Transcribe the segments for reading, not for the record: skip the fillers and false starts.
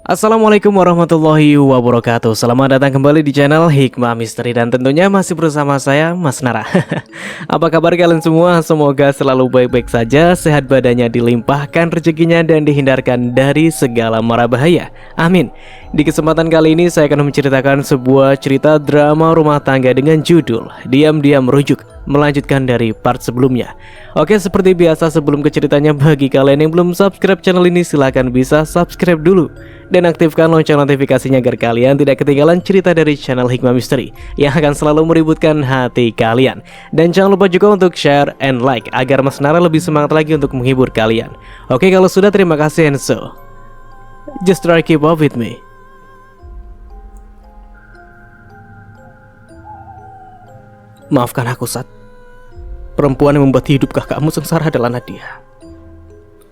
Assalamualaikum warahmatullahi wabarakatuh. Selamat datang kembali di channel Hikmah Misteri dan tentunya masih bersama saya Mas Nara. Apa kabar kalian semua? Semoga selalu baik-baik saja, sehat badannya dilimpahkan rezekinya dan dihindarkan dari segala mara bahaya. Amin. Di kesempatan kali ini saya akan menceritakan sebuah cerita drama rumah tangga dengan judul Diam-Diam Rujuk, melanjutkan dari part sebelumnya. Oke, seperti biasa sebelum ke ceritanya, bagi kalian yang belum subscribe channel ini silahkan bisa subscribe dulu dan aktifkan lonceng notifikasinya agar kalian tidak ketinggalan cerita dari channel Hikmah Misteri yang akan selalu meributkan hati kalian. Dan jangan lupa juga untuk share and like agar Mas Nara lebih semangat lagi untuk menghibur kalian. Oke, kalau sudah terima kasih, and so just try keep up with me. Maafkan aku, Sat. Perempuan yang membuat hidup kakakmu sengsara adalah Nadia.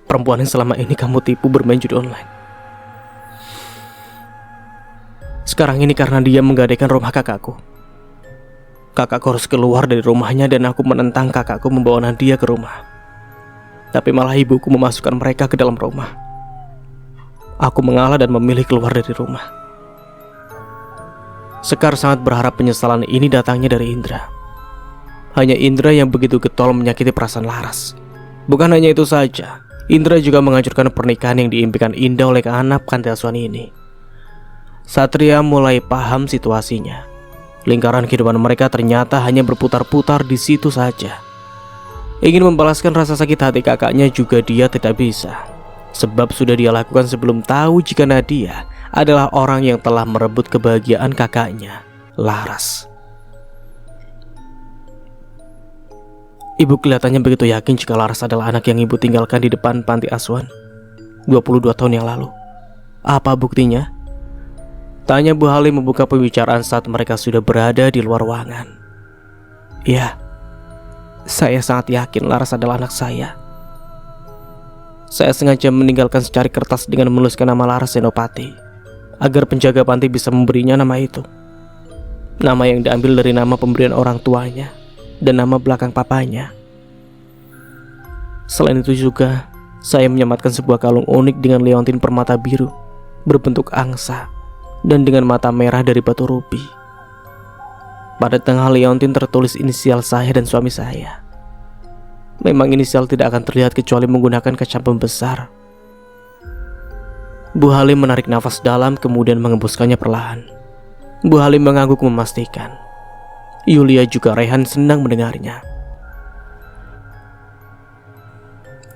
Perempuan yang selama ini kamu tipu bermain judi online. Sekarang ini karena dia menggadaikan rumah kakakku. Kakakku harus keluar dari rumahnya dan aku menentang kakakku membawa Nadia ke rumah. Tapi malah ibuku memasukkan mereka ke dalam rumah. Aku mengalah dan memilih keluar dari rumah. Sekar sangat berharap penyesalan ini datangnya dari Indra. Hanya Indra yang begitu getol menyakiti perasaan Laras. Bukan hanya itu saja, Indra juga menghancurkan pernikahan yang diimpikan Indah oleh anak panti asuhan ini. Satria mulai paham situasinya. Lingkaran kehidupan mereka ternyata hanya berputar-putar di situ saja. Ingin membalaskan rasa sakit hati kakaknya juga dia tidak bisa. Sebab sudah dia lakukan sebelum tahu jika Nadia adalah orang yang telah merebut kebahagiaan kakaknya, Laras. Ibu kelihatannya begitu yakin jika Laras adalah anak yang ibu tinggalkan di depan panti asuhan 22 tahun yang lalu. Apa buktinya? Tanya Bu Halim membuka pembicaraan saat mereka sudah berada di luar ruangan. Ya, saya sangat yakin Laras adalah anak saya. Saya sengaja meninggalkan secari kertas dengan menuliskan nama Laras Senopati agar penjaga panti bisa memberinya nama itu. Nama yang diambil dari nama pemberian orang tuanya dan nama belakang papanya. Selain itu juga, saya menyematkan sebuah kalung unik dengan leontin permata biru berbentuk angsa dan dengan mata merah dari batu rubi. Pada tengah leontin tertulis inisial saya dan suami saya. Memang inisial tidak akan terlihat kecuali menggunakan kaca pembesar. Bu Halim menarik nafas dalam kemudian mengembuskannya perlahan. Bu Halim mengangguk memastikan. Yulia juga Rehan senang mendengarnya.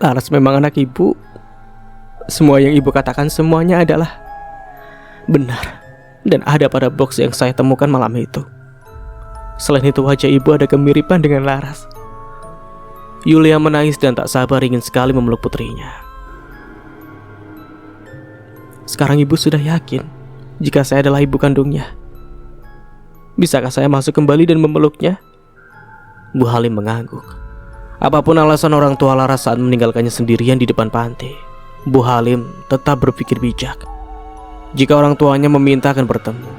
Laras memang anak ibu. Semua yang ibu katakan semuanya adalah benar dan ada pada box yang saya temukan malam itu. Selain itu wajah ibu ada kemiripan dengan Laras. Yulia menangis dan tak sabar ingin sekali memeluk putrinya. Sekarang ibu sudah yakin jika saya adalah ibu kandungnya. Bisakah saya masuk kembali dan memeluknya? Bu Halim mengangguk. Apapun alasan orang tua Laras saat meninggalkannya sendirian di depan panti, Bu Halim tetap berpikir bijak. Jika orang tuanya meminta akan bertemu,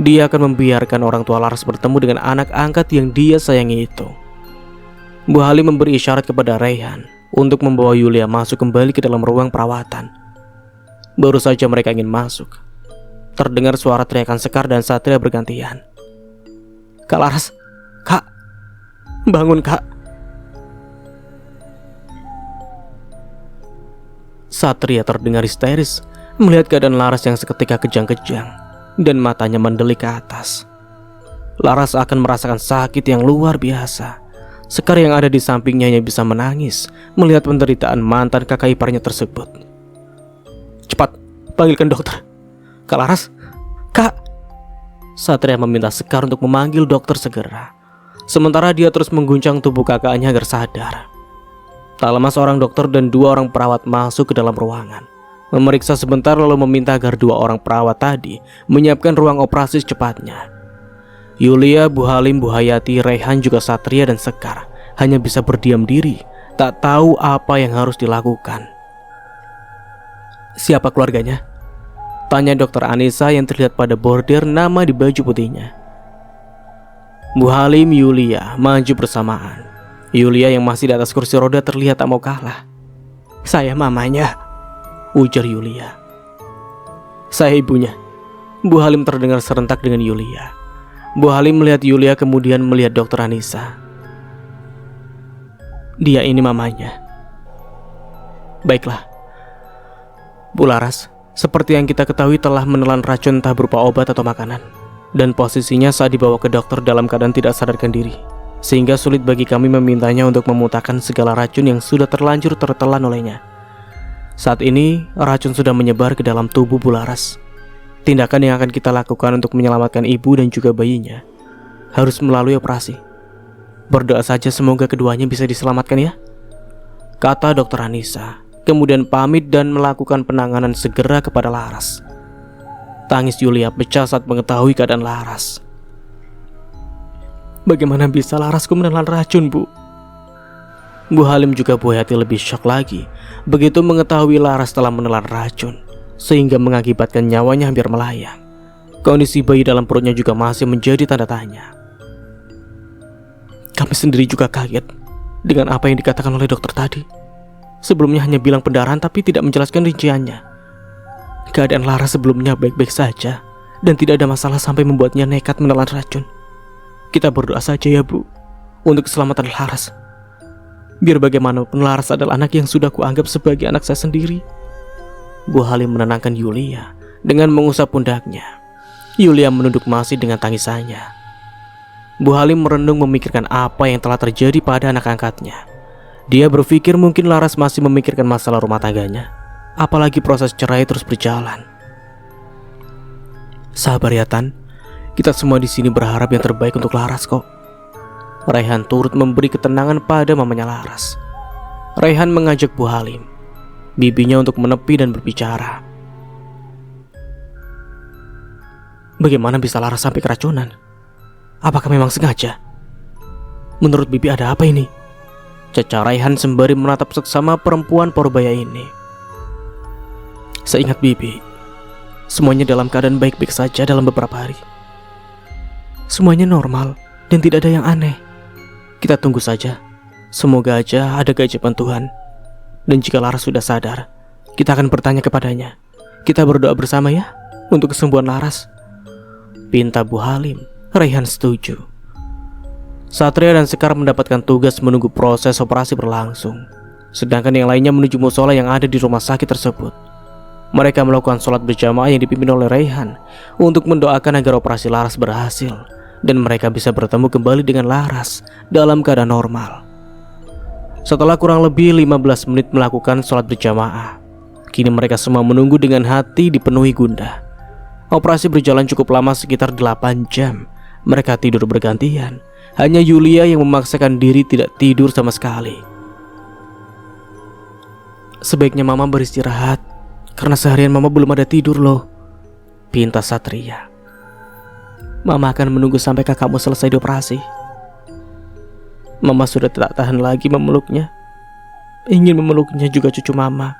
dia akan membiarkan orang tua Laras bertemu dengan anak angkat yang dia sayangi itu. Bu Halim memberi isyarat kepada Rehan untuk membawa Yulia masuk kembali ke dalam ruang perawatan. Baru saja mereka ingin masuk, terdengar suara teriakan Sekar dan Satria bergantian. Kak Laras, Kak, bangun Kak. Satria terdengar histeris melihat keadaan Laras yang seketika kejang-kejang dan matanya mendelik ke atas. Laras akan merasakan sakit yang luar biasa. Sekar yang ada di sampingnya hanya bisa menangis melihat penderitaan mantan kakak iparnya tersebut. Cepat, panggilkan dokter. Kak Laras, Kak. Satria meminta Sekar untuk memanggil dokter segera. Sementara dia terus mengguncang tubuh kakaknya agar sadar. Tak lama seorang dokter dan 2 orang perawat masuk ke dalam ruangan. Memeriksa sebentar lalu meminta agar 2 orang perawat tadi menyiapkan ruang operasi secepatnya. Yulia, Bu Halim, Bu Hayati, Rehan juga Satria dan Sekar hanya bisa berdiam diri, tak tahu apa yang harus dilakukan. Siapa keluarganya? Tanya dokter Anissa yang terlihat pada bordir nama di baju putihnya. Bu Halim, Yulia maju bersamaan. Yulia yang masih di atas kursi roda terlihat tak mau kalah. Saya mamanya, ujar Yulia. Saya ibunya. Bu Halim terdengar serentak dengan Yulia. Bu Halim melihat Yulia kemudian melihat Dokter Anissa. Dia ini mamanya. Baiklah. Bu Laras, seperti yang kita ketahui telah menelan racun entah berupa obat atau makanan. Dan posisinya saat dibawa ke dokter dalam keadaan tidak sadarkan diri. Sehingga sulit bagi kami memintanya untuk memuntahkan segala racun yang sudah terlanjur tertelan olehnya. Saat ini, racun sudah menyebar ke dalam tubuh Bu Laras. Tindakan yang akan kita lakukan untuk menyelamatkan ibu dan juga bayinya harus melalui operasi. Berdoa saja semoga keduanya bisa diselamatkan ya, kata Dokter Anissa. Kemudian pamit dan melakukan penanganan segera kepada Laras. Tangis Yulia pecah saat mengetahui keadaan Laras. Bagaimana bisa Larasku menelan racun, Bu? Bu Halim juga buah hati lebih syok lagi begitu mengetahui Laras telah menelan racun, sehingga mengakibatkan nyawanya hampir melayang. Kondisi bayi dalam perutnya juga masih menjadi tanda tanya. Kami sendiri juga kaget dengan apa yang dikatakan oleh dokter tadi. Sebelumnya hanya bilang pendarahan tapi tidak menjelaskan rinciannya. Keadaan Laras sebelumnya baik-baik saja dan tidak ada masalah sampai membuatnya nekat menelan racun. Kita berdoa saja ya, Bu, untuk keselamatan Laras. Biar bagaimanapun Laras adalah anak yang sudah kuanggap sebagai anak saya sendiri. Bu Halim menenangkan Yulia dengan mengusap pundaknya. Yulia menunduk masih dengan tangisannya. Bu Halim merenung memikirkan apa yang telah terjadi pada anak angkatnya. Dia berpikir mungkin Laras masih memikirkan masalah rumah tangganya, apalagi proses cerai terus berjalan. Sabar ya Tan, kita semua di sini berharap yang terbaik untuk Laras kok. Raihan turut memberi ketenangan pada mamanya Laras. Raihan mengajak Bu Halim, bibinya untuk menepi dan berbicara. Bagaimana bisa Laras sampai keracunan? Apakah memang sengaja? Menurut bibi ada apa ini? Caca Raihan sembari menatap seksama perempuan porbaya ini. Seingat bibi, semuanya dalam keadaan baik-baik saja dalam beberapa hari. Semuanya normal dan tidak ada yang aneh. Kita tunggu saja. Semoga aja ada keajaiban Tuhan. Dan jika Laras sudah sadar, kita akan bertanya kepadanya. Kita berdoa bersama ya untuk kesembuhan Laras, pinta Bu Halim. Raihan setuju. Satria dan Sekar mendapatkan tugas menunggu proses operasi berlangsung, sedangkan yang lainnya menuju musola yang ada di rumah sakit tersebut. Mereka melakukan sholat berjamaah yang dipimpin oleh Raihan untuk mendoakan agar operasi Laras berhasil dan mereka bisa bertemu kembali dengan Laras dalam keadaan normal. Setelah kurang lebih 15 menit melakukan sholat berjamaah, kini mereka semua menunggu dengan hati dipenuhi gundah. Operasi berjalan cukup lama, sekitar 8 jam. Mereka tidur bergantian. Hanya Yulia yang memaksakan diri tidak tidur sama sekali. Sebaiknya Mama beristirahat, karena seharian Mama belum ada tidur loh, pinta Satria. Mama akan menunggu sampai kakakmu selesai dioperasi. Mama sudah tidak tahan lagi memeluknya. Ingin memeluknya juga cucu Mama.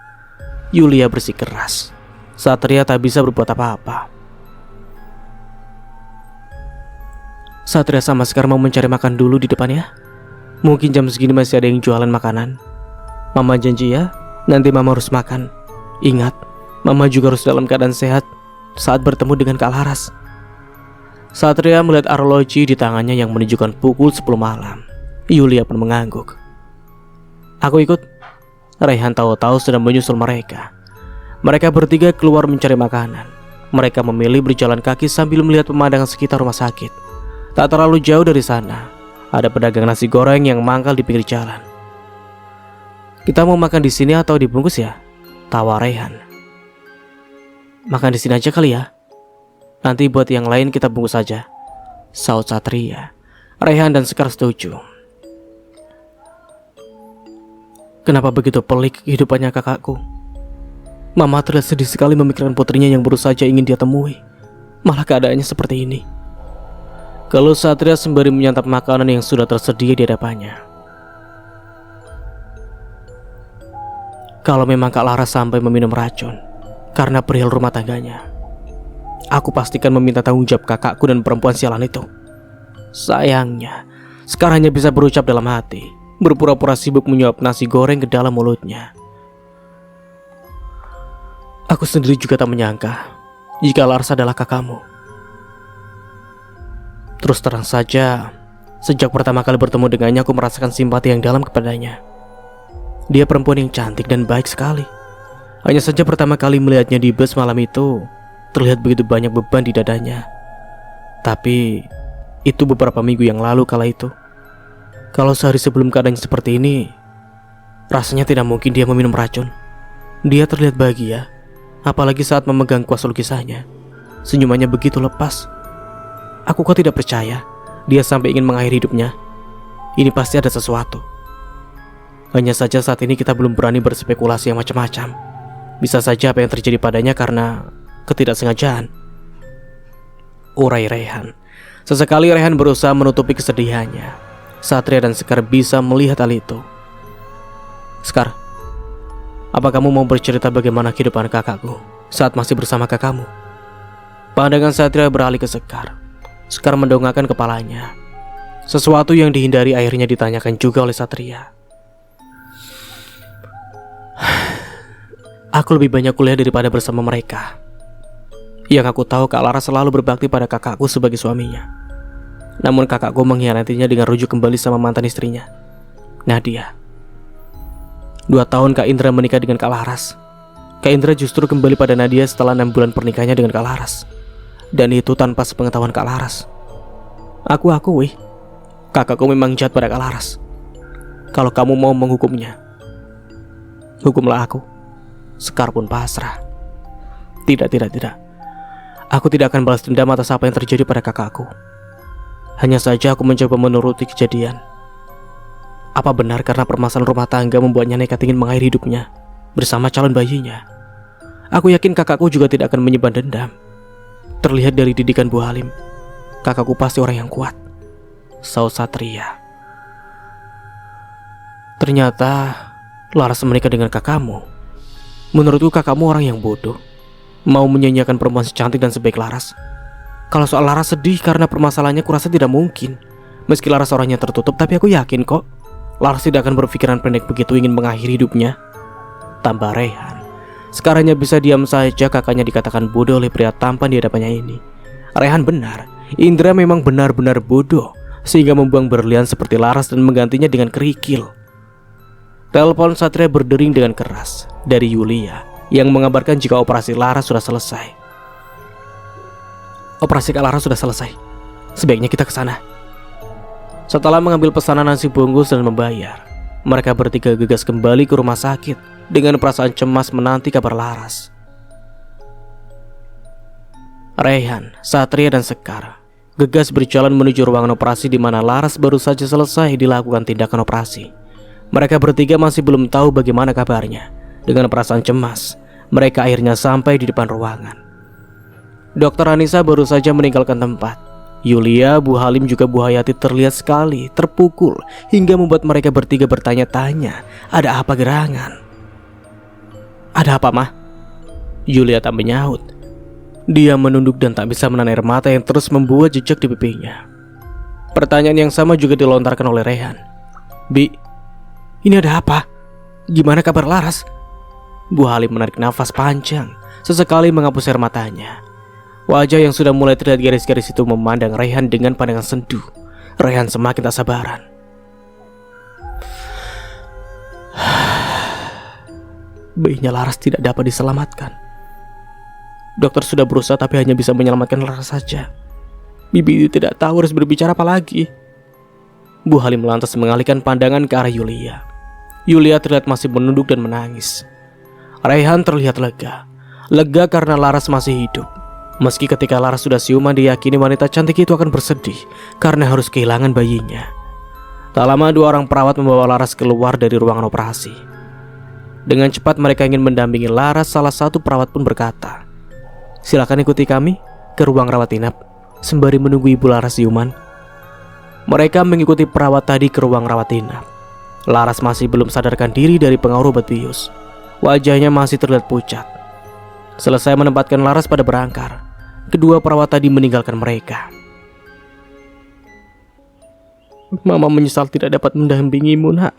Yulia bersikeras. Satria tak bisa berbuat apa-apa. Satria sama Sekar mau mencari makan dulu di depan ya. Mungkin jam segini masih ada yang jualan makanan. Mama janji ya, nanti Mama harus makan. Ingat, Mama juga harus dalam keadaan sehat saat bertemu dengan Kak Laras. Satria melihat arloji di tangannya yang menunjukkan pukul 10 malam. Yulia pun mengangguk. Aku ikut. Raihan tahu-tahu sedang menyusul mereka. Mereka bertiga keluar mencari makanan. Mereka memilih berjalan kaki sambil melihat pemandangan sekitar rumah sakit. Tak terlalu jauh dari sana, ada pedagang nasi goreng yang mangkal di pinggir jalan. Kita mau makan di sini atau dibungkus ya? Tawa Raihan. Makan di sini aja kali ya. Nanti buat yang lain kita bungkus saja, saut Satria. Raihan dan Sekar setuju. Kenapa begitu pelik kehidupannya kakakku? Mama terlihat sedih sekali memikirkan putrinya yang baru saja ingin dia temui. Malah keadaannya seperti ini. Kalau Satria sembari menyantap makanan yang sudah tersedia di hadapannya. Kalau memang Kak Laras sampai meminum racun karena perihal rumah tangganya, aku pastikan meminta tanggung jawab kakakku dan perempuan sialan itu. Sayangnya, sekarang hanya bisa berucap dalam hati, berpura-pura sibuk menyuap nasi goreng ke dalam mulutnya. Aku sendiri juga tak menyangka jika Laras adalah kakakmu. Terus terang saja, sejak pertama kali bertemu dengannya aku merasakan simpati yang dalam kepadanya. Dia perempuan yang cantik dan baik sekali. Hanya saja pertama kali melihatnya di bus malam itu, terlihat begitu banyak beban di dadanya. Tapi itu beberapa minggu yang lalu kala itu. Kalau sehari sebelum keadaannya seperti ini, rasanya tidak mungkin dia meminum racun. Dia terlihat bahagia, apalagi saat memegang kuas lukisannya. Senyumannya begitu lepas. Aku kok tidak percaya dia sampai ingin mengakhiri hidupnya. Ini pasti ada sesuatu. Hanya saja saat ini kita belum berani berspekulasi yang macam-macam. Bisa saja apa yang terjadi padanya karena ketidaksengajaan, urai Rayhan. Sesekali Rayhan berusaha menutupi kesedihannya. Satria dan Sekar bisa melihat hal itu. Sekar, apa kamu mau bercerita bagaimana kehidupan kakakku saat masih bersama kakakmu? Pandangan Satria beralih ke Sekar. Sekar mendongakkan kepalanya. Sesuatu yang dihindari akhirnya ditanyakan juga oleh Satria. Aku lebih banyak kuliah daripada bersama mereka. Yang aku tahu Kak Laras selalu berbakti pada kakakku sebagai suaminya. Namun kakakku mengkhianatinya dengan rujuk kembali sama mantan istrinya, Nadia. 2 tahun Kak Indra menikah dengan Kak Laras. Kak Indra justru kembali pada Nadia setelah 6 bulan pernikahannya dengan Kak Laras. Dan itu tanpa sepengetahuan Kak Laras. Aku akui, kakakku memang jahat pada Kak Laras. Kalau kamu mau menghukumnya, hukumlah aku. Sekar pun pasrah. Tidak. Aku tidak akan balas dendam atas apa yang terjadi pada kakakku. Hanya saja aku mencoba menuruti kejadian. Apa benar karena permasalahan rumah tangga membuatnya nekat ingin mengakhiri hidupnya bersama calon bayinya? Aku yakin kakakku juga tidak akan menyimpan dendam. Terlihat dari didikan Bu Halim, kakakku pasti orang yang kuat, saud Satria. Ternyata Laras menikah dengan kakakmu. Menurutku kakakmu orang yang bodoh, mau menyanyiakan perempuan secantik dan sebaik Laras. Kalau soal Laras sedih karena permasalahannya kurasa tidak mungkin. Meski Laras orangnya tertutup, tapi aku yakin kok Laras tidak akan berpikiran pendek begitu ingin mengakhiri hidupnya. Tambah Rayhan. Sekarang hanya bisa diam saja kakaknya dikatakan bodoh oleh pria tampan di hadapannya ini. Rayhan benar, Indra memang benar-benar bodoh sehingga membuang berlian seperti Laras dan menggantinya dengan kerikil. Telepon Satria berdering dengan keras dari Yulia yang mengabarkan jika operasi Laras sudah selesai. Operasi Kak Laras sudah selesai. Sebaiknya kita ke sana. Setelah mengambil pesanan nasi bungkus dan membayar, mereka bertiga gegas kembali ke rumah sakit dengan perasaan cemas menanti kabar Laras. Rayhan, Satria dan Sekar gegas berjalan menuju ruangan operasi di mana Laras baru saja selesai dilakukan tindakan operasi. Mereka bertiga masih belum tahu bagaimana kabarnya. Dengan perasaan cemas, mereka akhirnya sampai di depan ruangan. Dokter Anissa baru saja meninggalkan tempat. Yulia, Bu Halim juga Bu Hayati terlihat sekali terpukul hingga membuat mereka bertiga bertanya-tanya, ada apa gerangan? Ada apa, Mah? Yulia tak menyaut. Dia menunduk dan tak bisa menahan air mata yang terus membuat jejak di pipinya. Pertanyaan yang sama juga dilontarkan oleh Rayhan. Bi, ini ada apa? Gimana kabar Laras? Bu Halim menarik nafas panjang, sesekali menghapus air matanya. Wajah yang sudah mulai terlihat garis-garis itu memandang Rayhan dengan pandangan sendu. Rayhan semakin tak sabaran. Bayinya Laras tidak dapat diselamatkan. Dokter sudah berusaha tapi hanya bisa menyelamatkan Laras saja. Bibi tidak tahu harus berbicara apa lagi. Bu Halim lantas mengalihkan pandangan ke arah Yulia. Yulia terlihat masih menunduk dan menangis. Rayhan terlihat lega karena Laras masih hidup. Meski ketika Laras sudah siuman, diyakini wanita cantik itu akan bersedih karena harus kehilangan bayinya. Tak lama 2 orang perawat membawa Laras keluar dari ruangan operasi. Dengan cepat mereka ingin mendampingi Laras. Salah satu perawat pun berkata, "Silakan ikuti kami ke ruang rawat inap," sembari menunggu ibu Laras siuman. Mereka mengikuti perawat tadi ke ruang rawat inap. Laras masih belum sadarkan diri dari pengaruh obat bius. Wajahnya masih terlihat pucat. Selesai menempatkan Laras pada berangkar, kedua perawat tadi meninggalkan mereka. Mama menyesal tidak dapat mendampingimu, Nak.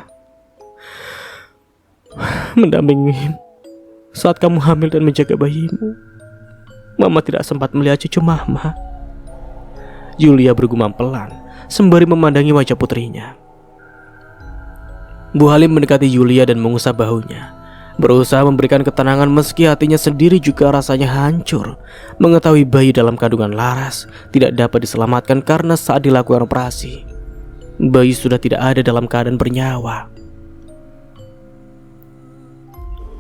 Mendampingimu saat kamu hamil dan menjaga bayimu. Mama tidak sempat melihat cucu Mama. Yulia bergumam pelan sembari memandangi wajah putrinya. Bu Halim mendekati Yulia dan mengusap bahunya, berusaha memberikan ketenangan meski hatinya sendiri juga rasanya hancur mengetahui bayi dalam kandungan Laras tidak dapat diselamatkan karena saat dilakukan operasi, bayi sudah tidak ada dalam keadaan bernyawa.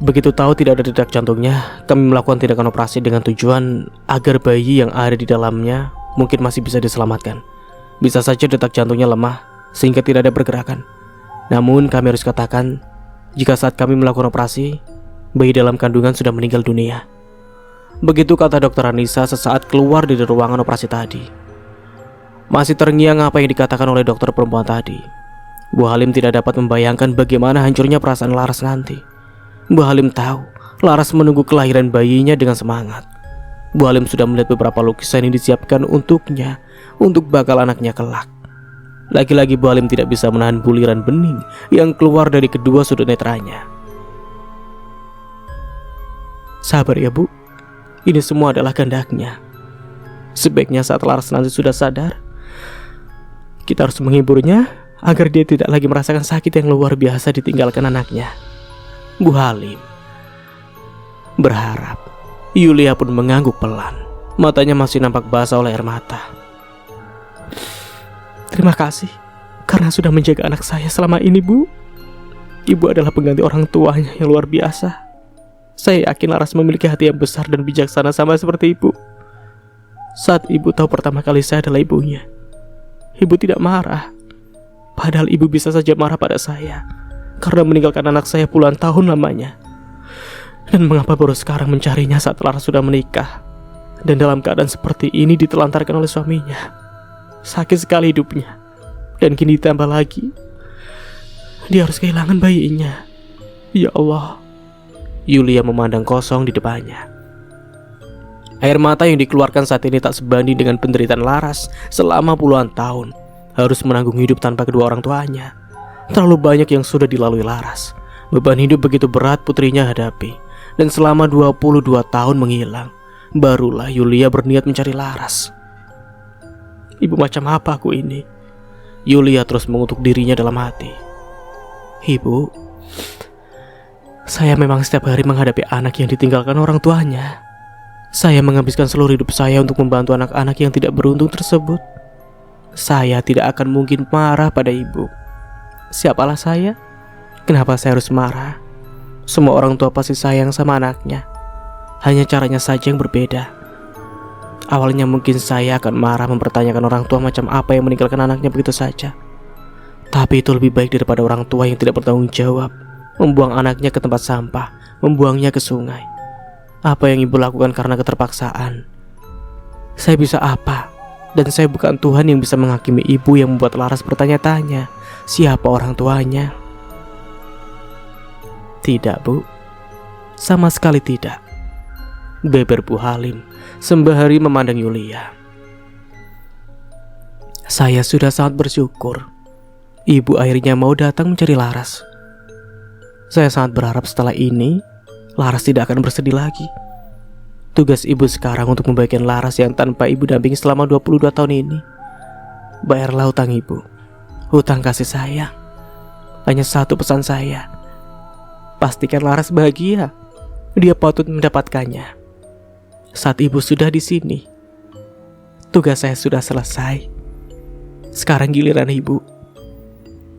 Begitu tahu tidak ada detak jantungnya, kami melakukan tindakan operasi dengan tujuan agar bayi yang ada di dalamnya mungkin masih bisa diselamatkan. Bisa saja detak jantungnya lemah sehingga tidak ada pergerakan. Namun kami harus katakan, jika saat kami melakukan operasi, bayi dalam kandungan sudah meninggal dunia. Begitu kata dokter Anissa sesaat keluar dari ruangan operasi tadi. Masih terngiang apa yang dikatakan oleh dokter perempuan tadi. Bu Halim tidak dapat membayangkan bagaimana hancurnya perasaan Laras nanti. Bu Halim tahu Laras menunggu kelahiran bayinya dengan semangat. Bu Halim sudah melihat beberapa lukisan yang disiapkan untuknya untuk bakal anaknya kelak. Lagi-lagi Bu Halim tidak bisa menahan buliran bening yang keluar dari kedua sudut netranya. Sabar ya Bu, ini semua adalah kehendaknya. Sebaiknya saat Laras nanti sudah sadar, kita harus menghiburnya agar dia tidak lagi merasakan sakit yang luar biasa ditinggalkan anaknya. Bu Halim berharap. Yulia pun mengangguk pelan. Matanya masih nampak basah oleh air mata. Terima kasih karena sudah menjaga anak saya selama ini, Bu. Ibu adalah pengganti orang tuanya yang luar biasa. Saya yakin Laras memiliki hati yang besar dan bijaksana sama seperti ibu. Saat ibu tahu pertama kali saya adalah ibunya, ibu tidak marah. Padahal ibu bisa saja marah pada saya karena meninggalkan anak saya puluhan tahun lamanya. Dan mengapa baru sekarang mencarinya saat Laras sudah menikah dan dalam keadaan seperti ini ditelantarkan oleh suaminya. Sakit sekali hidupnya. Dan kini ditambah lagi dia harus kehilangan bayinya. Ya Allah. Yulia memandang kosong di depannya. Air mata yang dikeluarkan saat ini tak sebanding dengan penderitaan Laras selama puluhan tahun. Harus menanggung hidup tanpa kedua orang tuanya. Terlalu banyak yang sudah dilalui Laras. Beban hidup begitu berat putrinya hadapi. Dan selama 22 tahun menghilang, barulah Yulia berniat mencari Laras. Ibu macam apa aku ini? Yulia terus mengutuk dirinya dalam hati. Ibu, saya memang setiap hari menghadapi anak yang ditinggalkan orang tuanya. Saya menghabiskan seluruh hidup saya untuk membantu anak-anak yang tidak beruntung tersebut. Saya tidak akan mungkin marah pada ibu. Siapalah saya? Kenapa saya harus marah? Semua orang tua pasti sayang sama anaknya. Hanya caranya saja yang berbeda. Awalnya mungkin saya akan marah mempertanyakan orang tua macam apa yang meninggalkan anaknya begitu saja. Tapi itu lebih baik daripada orang tua yang tidak bertanggung jawab, membuang anaknya ke tempat sampah, membuangnya ke sungai. Apa yang ibu lakukan karena keterpaksaan? Saya bisa apa? Dan saya bukan Tuhan yang bisa menghakimi ibu yang membuat Laras bertanya-tanya siapa orang tuanya. Tidak, Bu. Sama sekali tidak. Beber Bu Halim sembari memandang Yulia. Saya sudah sangat bersyukur ibu akhirnya mau datang mencari Laras. Saya sangat berharap setelah ini Laras tidak akan bersedih lagi. Tugas ibu sekarang untuk membagikan Laras yang tanpa ibu dampingi selama 22 tahun ini. Bayarlah hutang ibu, hutang kasih sayang. Hanya satu pesan saya, pastikan Laras bahagia. Dia patut mendapatkannya. Saat ibu sudah di sini, tugas saya sudah selesai. Sekarang giliran ibu.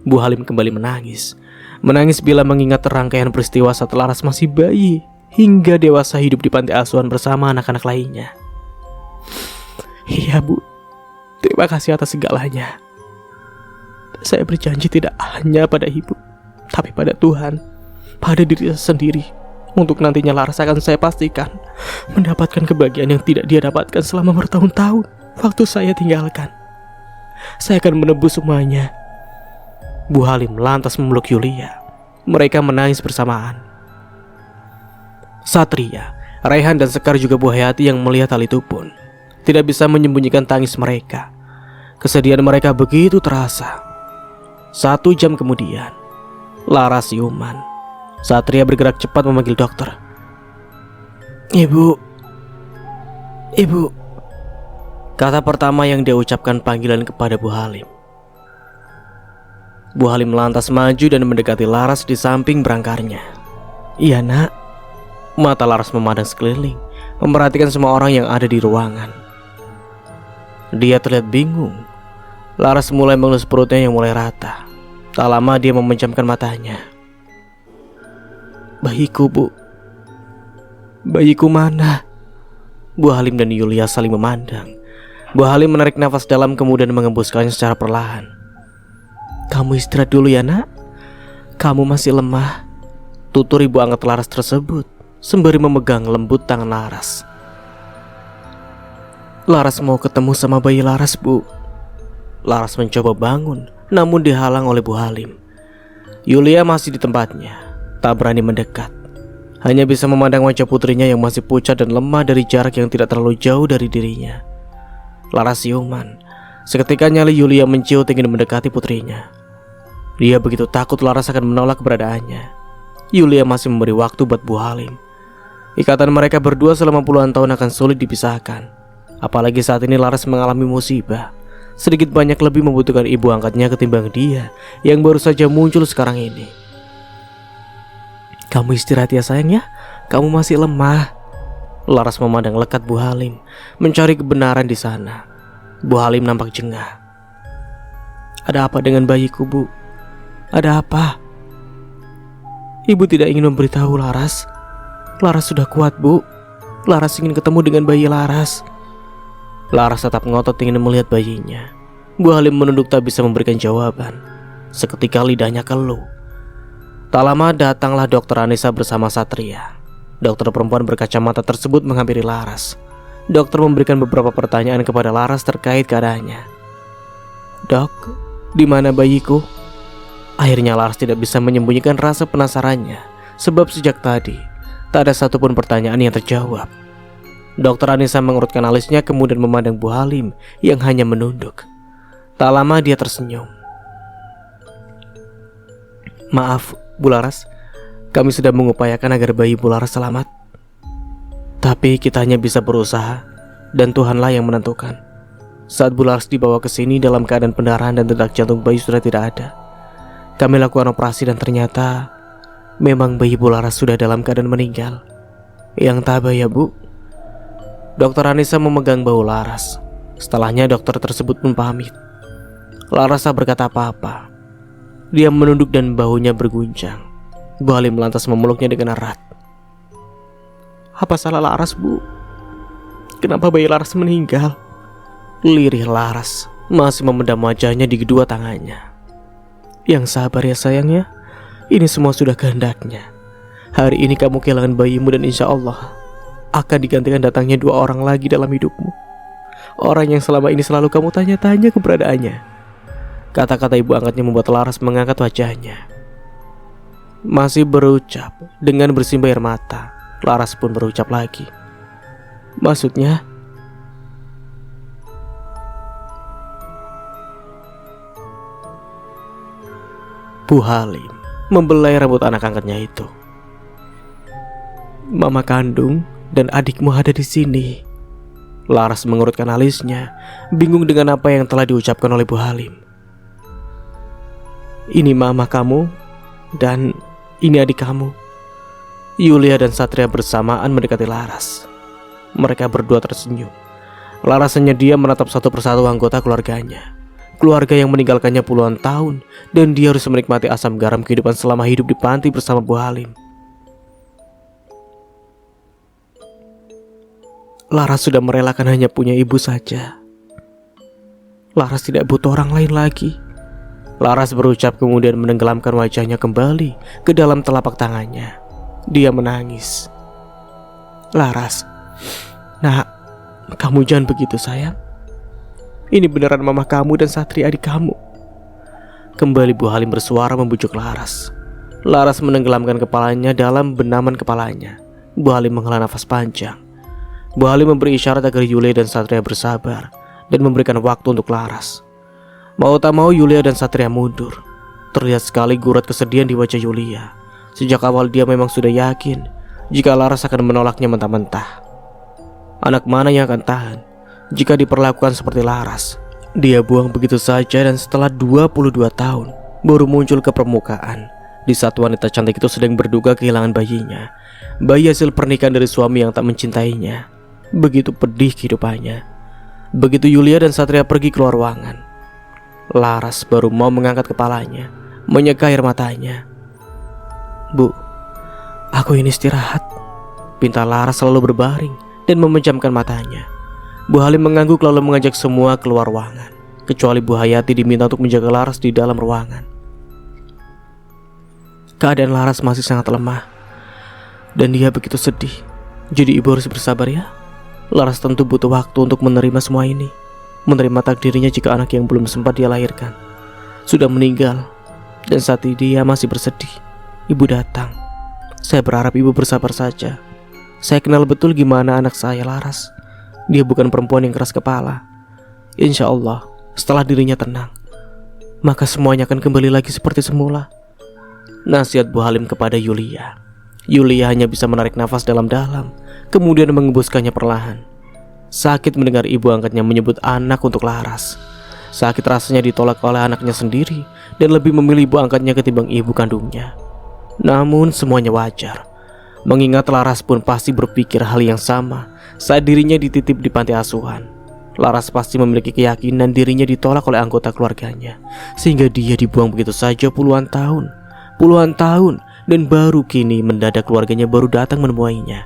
Bu Halim kembali menangis. Menangis bila mengingat rangkaian peristiwa saat Laras masih bayi hingga dewasa hidup di panti asuhan bersama anak-anak lainnya. Iya, Bu. Terima kasih atas segalanya. Saya berjanji tidak hanya pada ibu, tapi pada Tuhan, pada diri saya sendiri. Untuk nantinya Laras akan saya pastikan mendapatkan kebahagiaan yang tidak dia dapatkan selama bertahun-tahun waktu saya tinggalkan. Saya akan menebus semuanya. Bu Halim lantas memeluk Yulia. Mereka menangis bersamaan. Satria, Raihan dan Sekar juga Bu Hayati yang melihat hal itu pun tidak bisa menyembunyikan tangis mereka. Kesedihan mereka begitu terasa. 1 jam kemudian, Laras siuman. Satria bergerak cepat memanggil dokter. Ibu, "Ibu," kata pertama yang dia ucapkan panggilan kepada Bu Halim. Bu Halim lantas maju dan mendekati Laras di samping berangkarnya. "Iya nak." Mata Laras memandang sekeliling, memperhatikan semua orang yang ada di ruangan. Dia terlihat bingung. Laras mulai mengelus perutnya yang mulai rata. Tak lama dia memejamkan matanya. "Bayiku, Bu. Bayiku mana?" Bu Halim dan Yulia saling memandang. Bu Halim menarik nafas dalam kemudian mengembuskannya secara perlahan. "Kamu istirahat dulu ya nak. Kamu masih lemah," tutur ibu angkat Laras tersebut sembari memegang lembut tangan Laras. "Laras mau ketemu sama bayi Laras, Bu." Laras mencoba bangun, namun dihalang oleh Bu Halim. Yulia masih di tempatnya, tak berani mendekat. Hanya bisa memandang wajah putrinya yang masih pucat dan lemah dari jarak yang tidak terlalu jauh dari dirinya. Laras siuman. Seketika nyali Yulia menciut ingin mendekati putrinya. Dia begitu takut Laras akan menolak keberadaannya. Yulia masih memberi waktu buat Bu Halim. Ikatan mereka berdua selama puluhan tahun akan sulit dipisahkan. Apalagi saat ini Laras mengalami musibah. Sedikit banyak lebih membutuhkan ibu angkatnya ketimbang dia yang baru saja muncul sekarang ini. "Kamu istirahat ya sayang ya. Kamu masih lemah." Laras memandang lekat Bu Halim, mencari kebenaran di sana. Bu Halim nampak jengah. "Ada apa dengan bayiku, Bu? Ada apa?" "Ibu tidak ingin memberitahu Laras. Laras sudah kuat, Bu. Laras ingin ketemu dengan bayi Laras." Laras tetap ngotot ingin melihat bayinya. Bu Halim menunduk tak bisa memberikan jawaban. Seketika lidahnya keluh. Tak lama datanglah Dokter Anissa bersama Satria. Dokter perempuan berkacamata tersebut menghampiri Laras. Dokter memberikan beberapa pertanyaan kepada Laras terkait keadaannya. "Dok, di mana bayiku?" Akhirnya Laras tidak bisa menyembunyikan rasa penasarannya, sebab sejak tadi tak ada satupun pertanyaan yang terjawab. Dokter Anissa mengurutkan alisnya kemudian memandang Bu Halim yang hanya menunduk. Tak lama dia tersenyum. "Maaf, Bu Laras. Kami sudah mengupayakan agar bayi Bu Laras selamat. Tapi kita hanya bisa berusaha dan Tuhanlah yang menentukan." Saat Bu Laras dibawa ke sini dalam keadaan pendarahan dan detak jantung bayi sudah tidak ada. Kami lakukan operasi dan ternyata memang bayi Bu Laras sudah dalam keadaan meninggal. Yang tabah ya, Bu. Dokter Anissa memegang bahu Laras. Setelahnya dokter tersebut pun pamit. Laras tak berkata apa-apa. Dia menunduk dan bahunya berguncang. Bu Halim lantas memeluknya dengan erat. "Apa salah Laras, Bu? Kenapa bayi Laras meninggal?" Lirih Laras masih memendam wajahnya di kedua tangannya. "Yang sabar ya sayangnya. Ini semua sudah kehendaknya. Hari ini kamu kehilangan bayimu dan insya Allah akan digantikan datangnya 2 orang lagi dalam hidupmu. Orang yang selama ini selalu kamu tanya-tanya keberadaannya." Kata-kata ibu angkatnya membuat Laras mengangkat wajahnya. Masih berucap dengan bersimbah air mata, Laras pun berucap lagi. "Maksudnya?" Bu Halim membelai rambut anak angkatnya itu. "Mama kandung dan adikmu ada di sini." Laras mengurutkan alisnya, bingung dengan apa yang telah diucapkan oleh Bu Halim. "Ini mama kamu dan ini adik kamu." Yulia dan Satria bersamaan mendekati Laras. Mereka berdua tersenyum. Laras hanya diam menatap satu persatu anggota keluarganya. Keluarga yang meninggalkannya puluhan tahun, dan dia harus menikmati asam garam kehidupan selama hidup di panti bersama Bu Halim. Laras sudah merelakan hanya punya ibu saja. Laras tidak butuh orang lain lagi. Laras berucap kemudian menenggelamkan wajahnya kembali ke dalam telapak tangannya. Dia menangis. "Laras, nak, kamu jangan begitu sayang. Ini beneran mama kamu dan Satria adik kamu." Kembali Bu Halim bersuara membujuk Laras. Laras menenggelamkan kepalanya dalam benaman kepalanya. Bu Halim menghela nafas panjang. Bu Halim memberi isyarat agar Yulia dan Satria bersabar dan memberikan waktu untuk Laras. Mau tak mau Yulia dan Satria mundur. Terlihat sekali gurat kesedihan di wajah Yulia. Sejak awal dia memang sudah yakin jika Laras akan menolaknya mentah-mentah. Anak mana yang akan tahan jika diperlakukan seperti Laras? Dia buang begitu saja dan setelah 22 tahun baru muncul ke permukaan. Di saat wanita cantik itu sedang berduka kehilangan bayinya, bayi hasil pernikahan dari suami yang tak mencintainya. Begitu pedih kehidupannya. Begitu Yulia dan Satria pergi keluar ruangan, Laras baru mau mengangkat kepalanya, menyeka air matanya. "Bu, aku ini istirahat," pinta Laras selalu berbaring dan memejamkan matanya. Bu Halim mengangguk lalu mengajak semua keluar ruangan, kecuali Bu Hayati diminta untuk menjaga Laras di dalam ruangan. Keadaan Laras masih sangat lemah dan dia begitu sedih. Jadi ibu harus bersabar ya. Laras tentu butuh waktu untuk menerima semua ini, menerima takdirnya jika anak yang belum sempat dia lahirkan sudah meninggal. Dan saat ini dia masih bersedih. Ibu datang. Saya berharap ibu bersabar saja. Saya kenal betul gimana anak saya Laras. Dia bukan perempuan yang keras kepala. Insya Allah setelah dirinya tenang, maka semuanya akan kembali lagi seperti semula. Nasihat Bu Halim kepada Yulia. Yulia hanya bisa menarik nafas dalam-dalam, kemudian mengembuskannya perlahan. Sakit mendengar ibu angkatnya menyebut anak untuk Laras. Sakit rasanya ditolak oleh anaknya sendiri dan lebih memilih ibu angkatnya ketimbang ibu kandungnya. Namun semuanya wajar, mengingat Laras pun pasti berpikir hal yang sama saat dirinya dititip di panti asuhan. Laras pasti memiliki keyakinan dirinya ditolak oleh anggota keluarganya, sehingga dia dibuang begitu saja puluhan tahun, dan baru kini mendadak keluarganya baru datang menemuinya.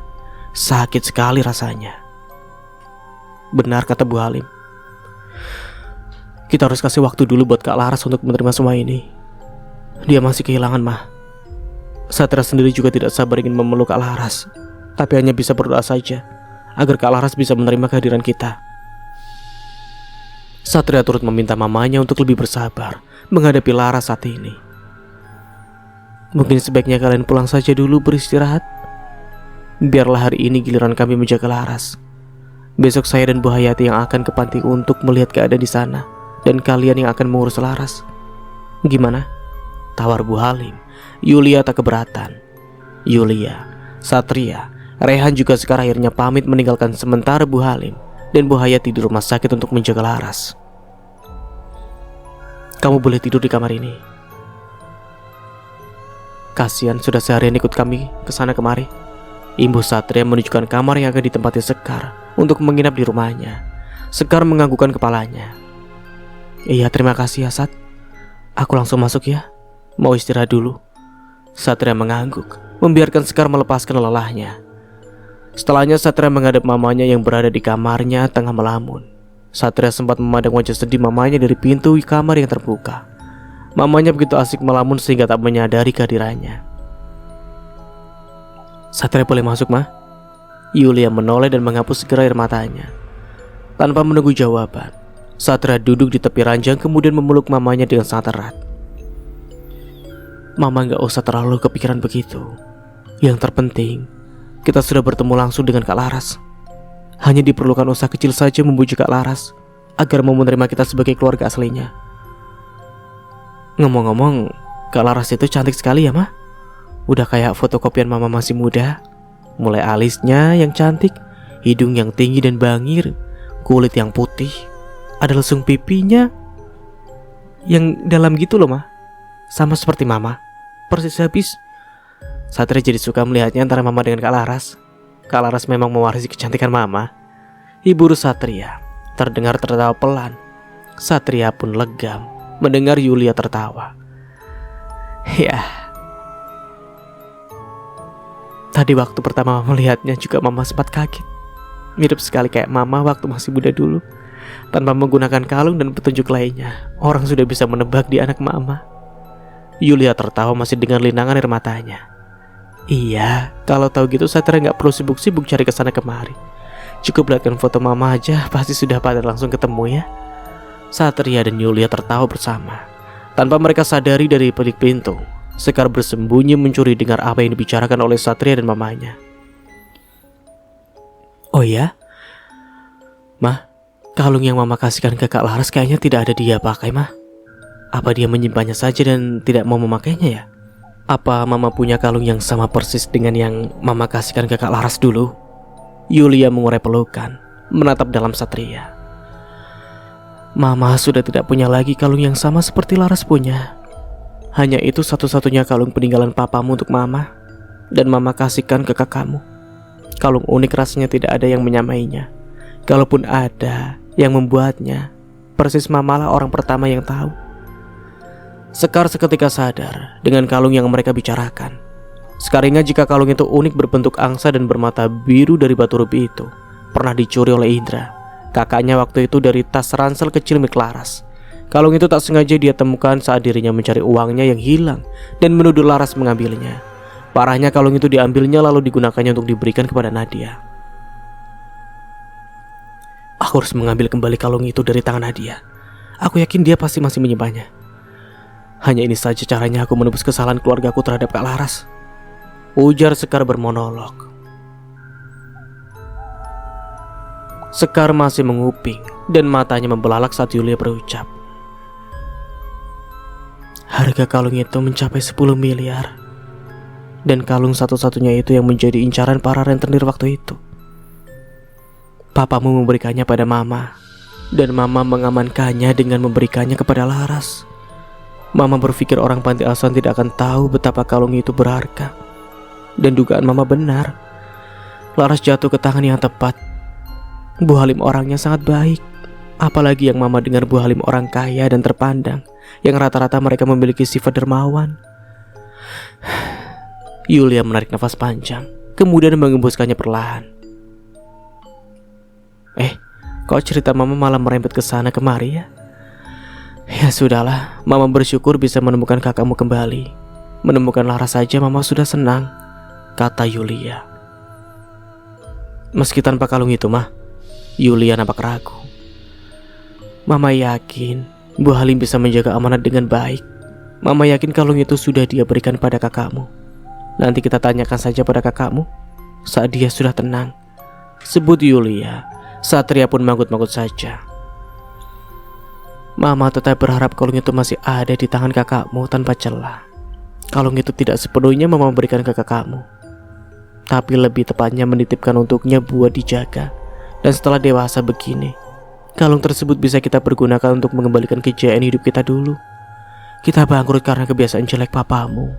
Sakit sekali rasanya. Benar kata Bu Halim, kita harus kasih waktu dulu buat Kak Laras untuk menerima semua ini. Dia masih kehilangan mah. Satria sendiri juga tidak sabar ingin memeluk Kak Laras, tapi hanya bisa berdoa saja agar Kak Laras bisa menerima kehadiran kita. Satria turut meminta mamanya untuk lebih bersabar menghadapi Laras saat ini. Mungkin sebaiknya kalian pulang saja dulu beristirahat. Biarlah hari ini giliran kami menjaga Laras. Besok saya dan Bu Hayati yang akan ke panti untuk melihat keadaan di sana, dan kalian yang akan mengurus Laras. Gimana? Tawar Bu Halim. Yulia tak keberatan. Yulia, Satria, Rehan juga sekarang akhirnya pamit meninggalkan sementara Bu Halim dan Bu Hayati di rumah sakit untuk menjaga Laras. Kamu boleh tidur di kamar ini. Kasihan sudah seharian ikut kami kesana kemari. Imbu Satria menunjukkan kamar yang akan ditempati Sekar untuk menginap di rumahnya. Sekar menganggukkan kepalanya. Iya, terima kasih ya Sat. Aku langsung masuk ya. Mau istirahat dulu. Satria mengangguk, membiarkan Sekar melepaskan lelahnya. Setelahnya Satria menghadap mamanya yang berada di kamarnya tengah melamun. Satria sempat memandang wajah sedih mamanya dari pintu kamar yang terbuka. Mamanya begitu asik melamun sehingga tak menyadari kehadirannya. Satria boleh masuk, Ma? Yulia menoleh dan menghapus segera air matanya. Tanpa menunggu jawaban, Satria duduk di tepi ranjang kemudian memeluk mamanya dengan sangat erat. Mama gak usah terlalu kepikiran begitu. Yang terpenting, kita sudah bertemu langsung dengan Kak Laras. Hanya diperlukan usaha kecil saja membujuk Kak Laras agar mau menerima kita sebagai keluarga aslinya. Ngomong-ngomong, Kak Laras itu cantik sekali ya, Ma? Udah kayak fotokopian Mama masih muda. Mulai alisnya yang cantik, hidung yang tinggi dan bangir, kulit yang putih, ada lesung pipinya yang dalam gitu loh, Ma. Sama seperti Mama, persis habis. Satria jadi suka melihatnya antara Mama dengan Kak Laras. Kak Laras memang mewarisi kecantikan Mama. Ibu Satria terdengar tertawa pelan. Satria pun legam mendengar Yulia tertawa. Ya, tadi waktu pertama melihatnya juga Mama sempat kaget. Mirip sekali kayak Mama waktu masih muda dulu. Tanpa menggunakan kalung dan petunjuk lainnya, orang sudah bisa menebak di anak Mama. Yulia tertawa masih dengan linangan air matanya. Iya, kalau tahu gitu Satria gak perlu sibuk-sibuk cari kesana kemari. Cukup lihatkan foto Mama aja, pasti sudah pada langsung ketemu ya. Satria dan Yulia tertawa bersama. Tanpa mereka sadari dari balik pintu, Sekar bersembunyi mencuri dengar apa yang dibicarakan oleh Satria dan mamanya. Oh ya? Mah, kalung yang Mama kasihkan ke Kak Laras kayaknya tidak ada dia pakai, Mah. Apa dia menyimpannya saja dan tidak mau memakainya ya? Apa Mama punya kalung yang sama persis dengan yang Mama kasihkan ke Kak Laras dulu? Yulia mengurai pelukan, menatap dalam Satria. Mama sudah tidak punya lagi kalung yang sama seperti Laras punya. Hanya itu satu-satunya kalung peninggalan papamu untuk mama. Dan mama kasihkan ke kakakmu. Kalung unik, rasanya tidak ada yang menyamainya. Kalaupun ada yang membuatnya, persis mamalah orang pertama yang tahu. Sekar seketika sadar dengan kalung yang mereka bicarakan. Sekar ingat jika kalung itu unik, berbentuk angsa dan bermata biru dari batu rubi itu pernah dicuri oleh Indra, kakaknya waktu itu, dari tas ransel kecil milik Laras. Kalung itu tak sengaja dia temukan saat dirinya mencari uangnya yang hilang dan menuduh Laras mengambilnya. Parahnya, kalung itu diambilnya lalu digunakannya untuk diberikan kepada Nadia. Aku harus mengambil kembali kalung itu dari tangan Nadia. Aku yakin dia pasti masih menyimpannya. Hanya ini saja caranya aku menebus kesalahan keluargaku terhadap Kak Laras, ujar Sekar bermonolog. Sekar masih menguping dan matanya membelalak saat Yulia berucap. Harga kalung itu mencapai 10 miliar. Dan kalung satu-satunya itu yang menjadi incaran para rentenir waktu itu. Papamu memberikannya pada mama, dan mama mengamankannya dengan memberikannya kepada Laras. Mama berpikir orang panti asuhan tidak akan tahu betapa kalung itu berharga. Dan dugaan mama benar. Laras jatuh ke tangan yang tepat. Bu Halim orangnya sangat baik. Apalagi yang mama dengar, Bu Halim orang kaya dan terpandang, yang rata-rata mereka memiliki sifat dermawan. Yulia menarik nafas panjang, kemudian mengembuskannya perlahan. Kok cerita mama malah merembet ke sana kemari ya? Ya sudahlah, mama bersyukur bisa menemukan kakakmu kembali. Menemukan Laras saja mama sudah senang, kata Yulia. Meski tanpa kalung itu mah, Yulia nampak ragu. Mama yakin Bu Halim bisa menjaga amanat dengan baik. Mama yakin kalung itu sudah dia berikan pada kakakmu. Nanti kita tanyakan saja pada kakakmu saat dia sudah tenang, sebut Yulia. Satria pun manggut-manggut saja. Mama tetap berharap kalung itu masih ada di tangan kakakmu tanpa celah. Kalung itu tidak sepenuhnya mama berikan ke kakakmu, tapi lebih tepatnya menitipkan untuknya buat dijaga. Dan setelah dewasa begini, kalung tersebut bisa kita pergunakan untuk mengembalikan kejayaan hidup kita dulu. Kita bangkrut karena kebiasaan jelek papamu.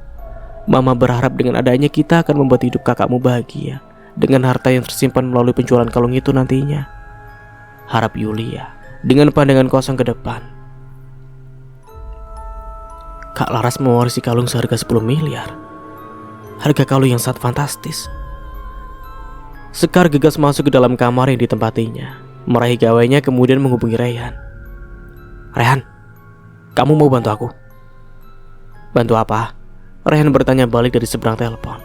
Mama berharap dengan adanya kita akan membuat hidup kakakmu bahagia dengan harta yang tersimpan melalui penjualan kalung itu nantinya, harap Yulia dengan pandangan kosong ke depan. Kak Laras mewarisi kalung seharga 10 miliar. Harga kalung yang sangat fantastis. Sekar gegas masuk ke dalam kamar yang ditempatinya, meraih gawainya kemudian menghubungi Rayhan. Rayhan, kamu mau bantu aku? Bantu apa? Rayhan bertanya balik dari seberang telepon.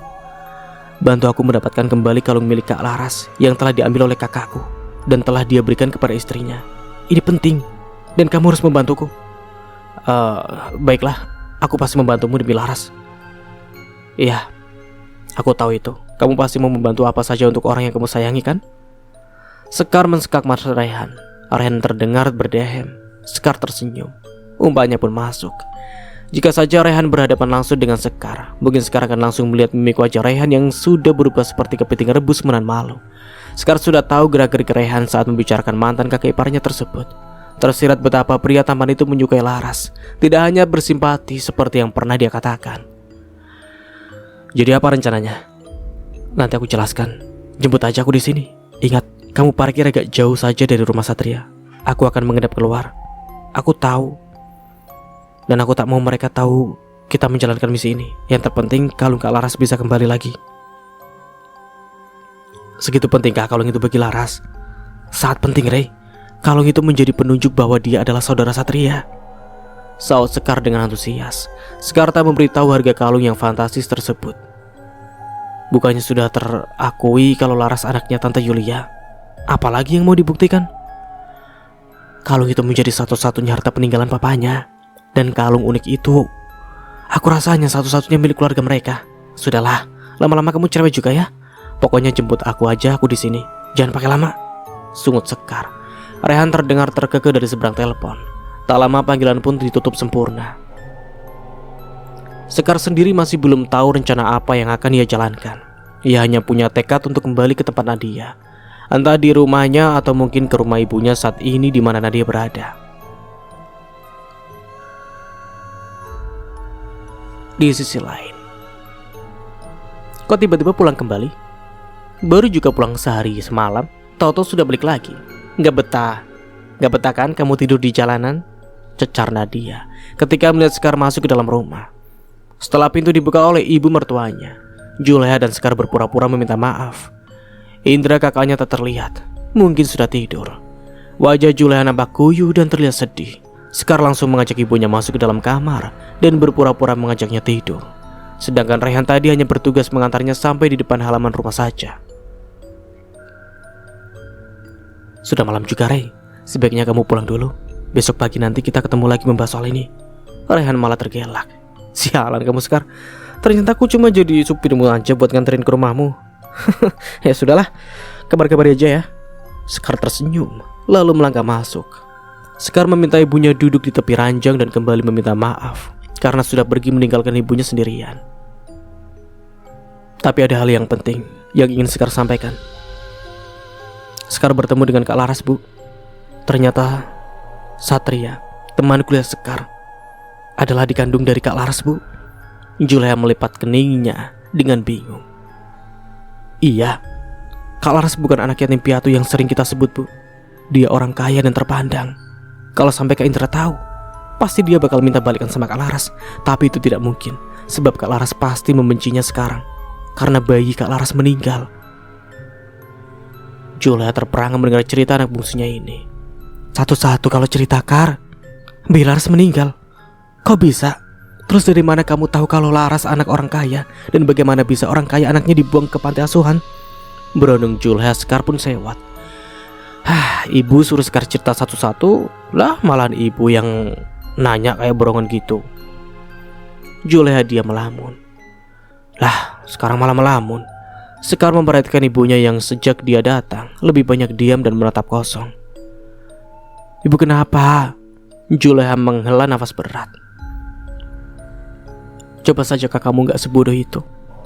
Bantu aku mendapatkan kembali kalung milik Kak Laras yang telah diambil oleh kakakku dan telah dia berikan kepada istrinya. Ini penting dan kamu harus membantuku. Baiklah, aku pasti membantumu demi Laras. Iya, aku tahu itu. Kamu pasti mau membantu apa saja untuk orang yang kamu sayangi kan? Sekar mensekak mata Rayhan. Rayhan terdengar berdehem. Sekar tersenyum. Umpannya pun masuk. Jika saja Rayhan berhadapan langsung dengan Sekar, mungkin Sekar akan langsung melihat mimik wajah Rayhan yang sudah berubah seperti kepiting rebus menahan malu. Sekar sudah tahu gerak-gerik Rayhan saat membicarakan mantan kakak iparnya tersebut. Tersirat betapa pria tampan itu menyukai Laras, tidak hanya bersimpati seperti yang pernah dia katakan. Jadi apa rencananya? Nanti aku jelaskan. Jemput aja aku di sini. Ingat, kamu parkir agak jauh saja dari rumah Satria. Aku akan mengendap keluar. Aku tahu. Dan aku tak mau mereka tahu kita menjalankan misi ini. Yang terpenting kalung Kak Laras bisa kembali lagi. Segitu pentingkah kalung itu bagi Laras? Sangat penting, Rey. Kalung itu menjadi penunjuk bahwa dia adalah saudara Satria, saut Sekar dengan antusias. Sekar tak memberitahu harga kalung yang fantastis tersebut. Bukannya sudah terakui kalau Laras anaknya Tante Yulia? Apalagi yang mau dibuktikan? Kalung itu menjadi satu-satunya harta peninggalan papanya. Dan kalung unik itu, aku rasa hanya satu-satunya milik keluarga mereka. Sudahlah, lama-lama kamu cerewet juga ya. Pokoknya jemput aku aja, aku di sini. Jangan pakai lama, sungut Sekar. Rayhan terdengar terkekeh dari seberang telepon. Tak lama panggilan pun ditutup sempurna. Sekar sendiri masih belum tahu rencana apa yang akan ia jalankan. Ia hanya punya tekad untuk kembali ke tempat Nadia. Entah di rumahnya atau mungkin ke rumah ibunya saat ini di mana Nadia berada. Di sisi lain, kok tiba-tiba pulang kembali? Baru juga pulang sehari semalam, tahu-tahu sudah balik lagi. Gak betah kan kamu tidur di jalanan? Cecar Nadia ketika melihat Sekar masuk ke dalam rumah. Setelah pintu dibuka oleh ibu mertuanya, Juleha dan Sekar berpura-pura meminta maaf. Indra kakaknya tak terlihat, mungkin sudah tidur. Wajah Juleha nampak kuyuh dan terlihat sedih. Sekar langsung mengajak ibunya masuk ke dalam kamar dan berpura-pura mengajaknya tidur. Sedangkan Rehan tadi hanya bertugas mengantarnya sampai di depan halaman rumah saja. Sudah malam juga, Rey. Sebaiknya kamu pulang dulu. Besok pagi nanti kita ketemu lagi membahas soal ini. Rehan malah tergelak. Sialan kamu, Sekar. Ternyata aku cuma jadi supirmu aja buat nganterin ke rumahmu. Ya sudahlah, kabar-kabari aja ya. Sekar tersenyum, lalu melangkah masuk. Sekar meminta ibunya duduk di tepi ranjang dan kembali meminta maaf karena sudah pergi meninggalkan ibunya sendirian. Tapi ada hal yang penting yang ingin Sekar sampaikan. Sekar bertemu dengan Kak Laras, Bu. Ternyata Satria, teman kuliah Sekar, adalah adik kandung dari Kak Laras, Bu. Juleha melipat keningnya dengan bingung. Iya, Kak Laras bukan anak yatim piatu yang sering kita sebut, Bu. Dia orang kaya dan terpandang. Kalau sampai Kak Indra tahu, pasti dia bakal minta balikan sama Kak Laras. Tapi itu tidak mungkin, sebab Kak Laras pasti membencinya sekarang karena bayi Kak Laras meninggal. Juleha terperangah mendengar cerita anak bungsunya ini. Satu-satu kalau cerita, Kar. Bayi Laras meninggal. Kok bisa? Terus dari mana kamu tahu kalau Laras anak orang kaya? Dan bagaimana bisa orang kaya anaknya dibuang ke panti asuhan? Berondong Juleha. Sekar pun sewot. Ibu suruh Sekar cerita satu-satu, lah malahan ibu yang nanya kayak borongan gitu. Juleha dia melamun. Lah, sekarang malah melamun. Sekar memperhatikan ibunya yang sejak dia datang lebih banyak diam dan menatap kosong. Ibu kenapa? Juleha menghela nafas berat. Coba saja kakakmu gak sebodoh itu.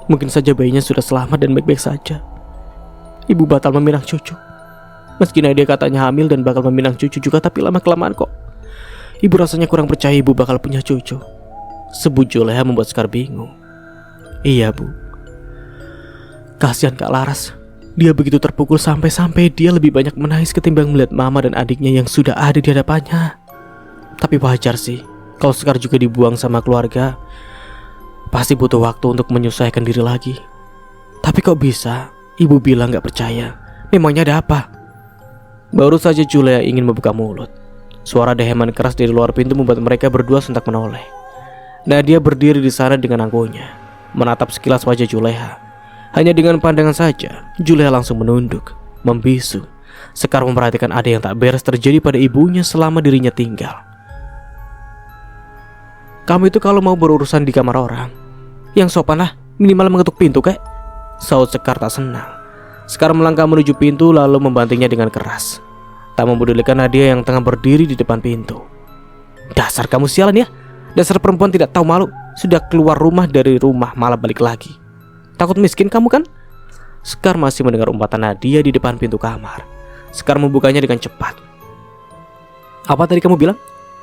Mungkin saja bayinya sudah selamat dan baik-baik saja. Ibu batal meminang cucu. Meski Nadia katanya hamil dan bakal meminang cucu juga, tapi lama-kelamaan kok ibu rasanya kurang percaya ibu bakal punya cucu. Sebut Juleha membuat Sekar bingung. Iya, Bu. Kasihan Kak Laras. Dia begitu terpukul sampai-sampai dia lebih banyak menangis ketimbang melihat mama dan adiknya yang sudah ada di hadapannya. Tapi wajar sih, kalau Sekar juga dibuang sama keluarga, pasti butuh waktu untuk menyesuaikan diri lagi. Tapi kok bisa ibu bilang gak percaya? Memangnya ada apa? Baru saja Juleha ingin membuka mulut, suara deheman keras dari luar pintu membuat mereka berdua sontak menoleh. Nadia berdiri di sana dengan angkuhnya, menatap sekilas wajah Juleha. Hanya dengan pandangan saja, Juleha langsung menunduk, membisu. Sekar memperhatikan ada yang tak beres terjadi pada ibunya selama dirinya tinggal. Kamu itu kalau mau berurusan di kamar orang, yang sopan lah, minimal mengetuk pintu kek. Saud Sekar tak senang. Sekar melangkah menuju pintu lalu membantingnya dengan keras. Tak mempedulikan Nadia yang tengah berdiri di depan pintu. Dasar kamu sialan ya. Dasar perempuan tidak tahu malu. Sudah keluar rumah dari rumah malah balik lagi. Takut miskin kamu kan? Sekar masih mendengar umpatan Nadia di depan pintu kamar. Sekar membukanya dengan cepat. Apa tadi kamu bilang?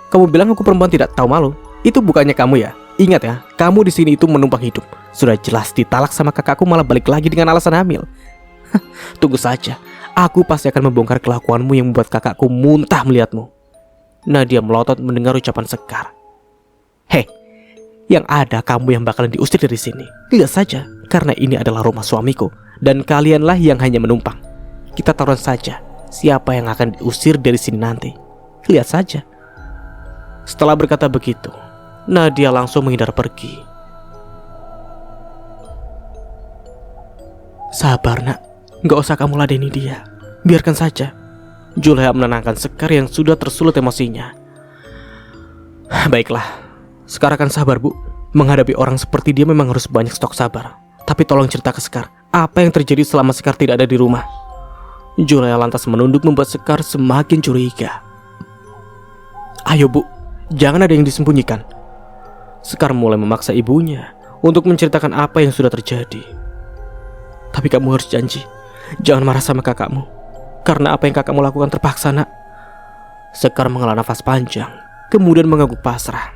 Kamu bilang aku perempuan tidak tahu malu. Itu bukannya kamu ya? Ingat ya, kamu di sini itu menumpang hidup. Sudah jelas ditalak sama kakakku malah balik lagi dengan alasan hamil. Tunggu saja, aku pasti akan membongkar kelakuanmu yang membuat kakakku muntah melihatmu. Nadia melotot mendengar ucapan Sekar. Hei, yang ada kamu yang bakalan diusir dari sini. Lihat saja, karena ini adalah rumah suamiku dan kalianlah yang hanya menumpang. Kita taruhan saja siapa yang akan diusir dari sini nanti. Lihat saja. Setelah berkata begitu, Nadia langsung menghindar pergi. Sabar nak, gak usah kamu ladeni dia. Biarkan saja. Juleha menenangkan Sekar yang sudah tersulut emosinya. Baiklah, Sekar akan sabar, Bu. Menghadapi orang seperti dia memang harus banyak stok sabar. Tapi tolong cerita ke Sekar, apa yang terjadi selama Sekar tidak ada di rumah? Juleha lantas menunduk membuat Sekar semakin curiga. Ayo Bu, jangan ada yang disembunyikan. Sekar mulai memaksa ibunya untuk menceritakan apa yang sudah terjadi. Tapi kamu harus janji, jangan marah sama kakakmu. Karena apa yang kakakmu lakukan terpaksa, nak. Sekar menghela nafas panjang, kemudian mengangguk pasrah.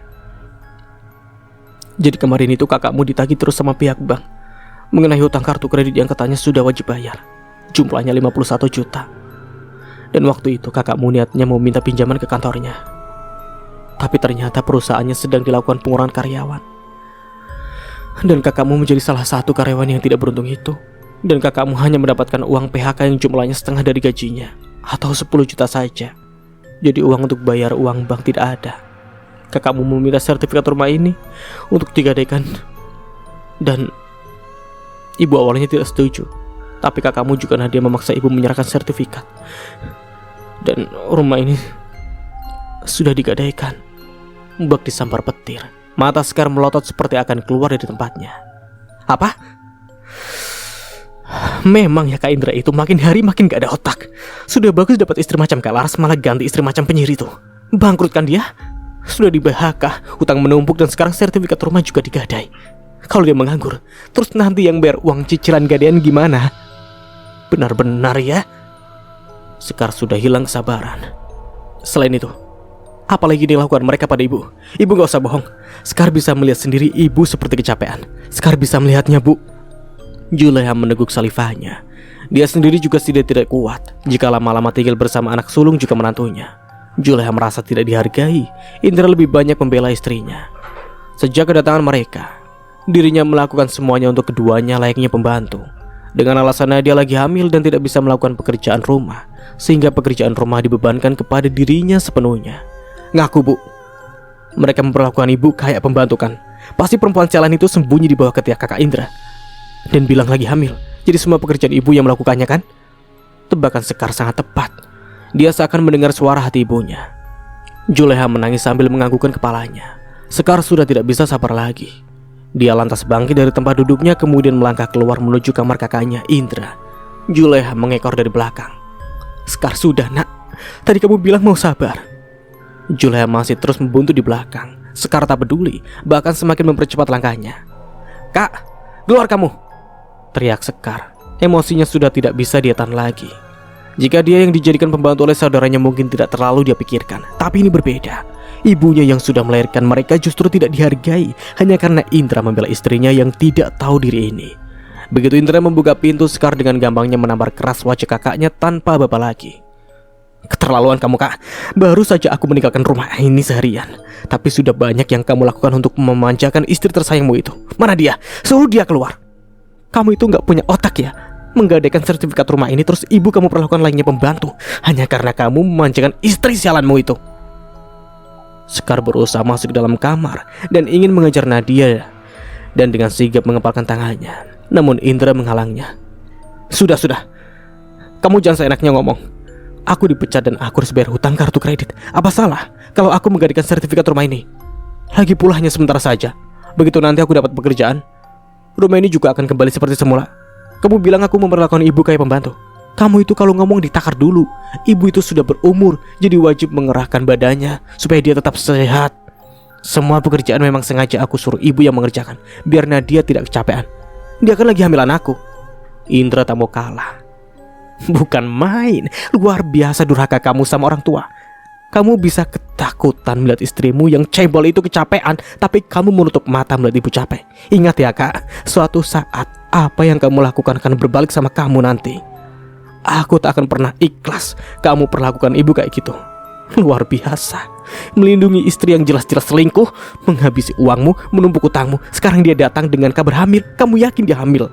Jadi kemarin itu kakakmu ditagih terus sama pihak bank mengenai hutang kartu kredit yang katanya sudah wajib bayar. Jumlahnya 51 juta. Dan waktu itu kakakmu niatnya mau minta pinjaman ke kantornya. Tapi ternyata perusahaannya sedang dilakukan pengurangan karyawan. Dan kakakmu menjadi salah satu karyawan yang tidak beruntung itu. Dan kakakmu hanya mendapatkan uang PHK yang jumlahnya setengah dari gajinya, atau 10 juta saja. Jadi uang untuk bayar uang bank tidak ada. Kakakmu meminta sertifikat rumah ini untuk digadaikan. Dan ibu awalnya tidak setuju. Tapi kakakmu juga nadia memaksa ibu menyerahkan sertifikat. Dan rumah ini sudah digadaikan. Bak disambar petir. Mata Sekar melotot seperti akan keluar dari tempatnya. Apa? Memang ya Kak Indra itu makin hari makin gak ada otak. Sudah bagus dapat istri macam Kak Laras, malah ganti istri macam penyihir itu. Bangkrut kan dia? Sudah di PHK, hutang menumpuk, dan sekarang sertifikat rumah juga digadai. Kalau dia menganggur, terus nanti yang bayar uang cicilan gadean gimana? Benar-benar ya. Sekar sudah hilang kesabaran. Selain itu, apalagi dilakukan mereka pada ibu? Ibu gak usah bohong. Sekar bisa melihat sendiri ibu seperti kecapean. Sekar bisa melihatnya, Bu. Juleha meneguk salivanya. Dia sendiri juga tidak kuat jika lama-lama tinggal bersama anak sulung juga menantunya. Juleha merasa tidak dihargai. Indra lebih banyak membela istrinya. Sejak kedatangan mereka, dirinya melakukan semuanya untuk keduanya layaknya pembantu. Dengan alasan dia lagi hamil dan tidak bisa melakukan pekerjaan rumah, sehingga pekerjaan rumah dibebankan kepada dirinya sepenuhnya. Ngaku, Bu, mereka memperlakukan ibu kayak pembantu kan? Pasti perempuan sialan itu sembunyi di bawah ketiak kakak Indra. Dan bilang lagi hamil, jadi semua pekerjaan ibu yang melakukannya kan? Tebakan Sekar sangat tepat. Dia seakan mendengar suara hati ibunya. Juleha menangis sambil menganggukkan kepalanya. Sekar sudah tidak bisa sabar lagi. Dia lantas bangkit dari tempat duduknya, kemudian melangkah keluar menuju kamar kakaknya Indra. Juleha mengekor dari belakang. Sekar, sudah nak, tadi kamu bilang mau sabar. Juleha masih terus membuntu di belakang. Sekar tak peduli, bahkan semakin mempercepat langkahnya. Kak, keluar kamu! Teriak Sekar. Emosinya sudah tidak bisa dia tahan lagi. Jika dia yang dijadikan pembantu oleh saudaranya mungkin tidak terlalu dia pikirkan, tapi ini berbeda. Ibunya yang sudah melahirkan mereka justru tidak dihargai hanya karena Indra membela istrinya yang tidak tahu diri ini. Begitu Indra membuka pintu, Sekar dengan gampangnya menampar keras wajah kakaknya tanpa baba lagi. Keterlaluan kamu, Kak. Baru saja aku meninggalkan rumah ini seharian, tapi sudah banyak yang kamu lakukan untuk memanjakan istri tersayangmu itu. Mana dia? Suruh dia keluar. Kamu itu gak punya otak ya? Menggadaikan sertifikat rumah ini terus ibu kamu perlakukan lainnya pembantu hanya karena kamu memanjakan istri sialanmu itu. Sekar berusaha masuk dalam kamar dan ingin mengejar Nadia dan dengan sigap mengepalkan tangannya. Namun Indra menghalangnya. Sudah, kamu jangan seenaknya ngomong. Aku dipecat dan aku harus bayar hutang kartu kredit. Apa salah kalau aku menggadaikan sertifikat rumah ini? Lagi pula hanya sementara saja. Begitu nanti aku dapat pekerjaan, rumah ini juga akan kembali seperti semula. Kamu bilang aku memperlakukan ibu kayak pembantu. Kamu itu kalau ngomong ditakar dulu. Ibu itu sudah berumur, jadi wajib mengerahkan badannya supaya dia tetap sehat. Semua pekerjaan memang sengaja aku suruh ibu yang mengerjakan, biar Nadia tidak kecapean. Dia kan lagi hamilan aku. Indra tak mau kalah. Bukan main, luar biasa durhaka kamu sama orang tua. Kamu bisa ketakutan melihat istrimu yang cebol itu kecapean, tapi kamu menutup mata melihat ibu capek. Ingat ya Kak, suatu saat apa yang kamu lakukan akan berbalik sama kamu nanti. Aku tak akan pernah ikhlas kamu perlakukan ibu kayak gitu. Luar biasa, melindungi istri yang jelas-jelas selingkuh, menghabisi uangmu, menumpuk utangmu. Sekarang dia datang dengan kabar hamil. Kamu yakin dia hamil?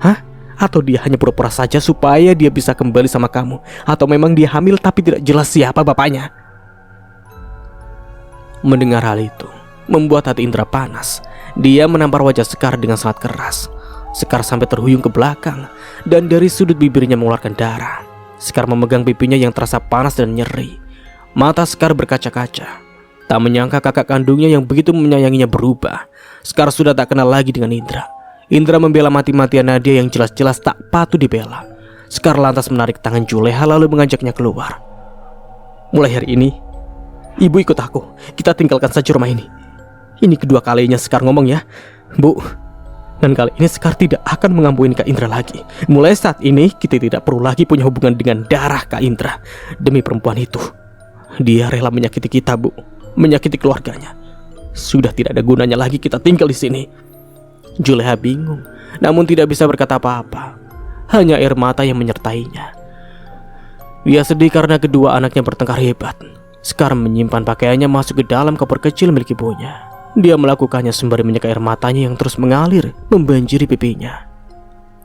Hah? Atau dia hanya pura-pura saja supaya dia bisa kembali sama kamu? Atau memang dia hamil tapi tidak jelas siapa bapaknya? Mendengar hal itu membuat hati Indra panas. Dia menampar wajah Sekar dengan sangat keras. Sekar sampai terhuyung ke belakang dan dari sudut bibirnya mengeluarkan darah. Sekar memegang pipinya yang terasa panas dan nyeri. Mata Sekar berkaca-kaca. Tak menyangka kakak kandungnya yang begitu menyayanginya berubah. Sekar sudah tak kenal lagi dengan Indra. Indra membela mati-matian Nadia yang jelas-jelas tak patut dibela. Sekar lantas menarik tangan Juleha lalu mengajaknya keluar. Mulai hari ini, ibu ikut aku. Kita tinggalkan saja rumah ini. Ini kedua kalinya Sekar ngomong ya. Bu, Dan kali ini Sekar tidak akan mengampuni Kak Indra lagi. Mulai saat ini kita tidak perlu lagi punya hubungan dengan darah Kak Indra. Demi perempuan itu, dia rela menyakiti kita, Bu, menyakiti keluarganya. Sudah tidak ada gunanya lagi kita tinggal di sini. Juleha bingung, namun tidak bisa berkata apa-apa. Hanya air mata yang menyertainya. Dia sedih karena kedua anaknya bertengkar hebat. Sekar menyimpan pakaiannya masuk ke dalam koper kecil milik ibunya. Dia melakukannya sembari menyeka air matanya yang terus mengalir membanjiri pipinya.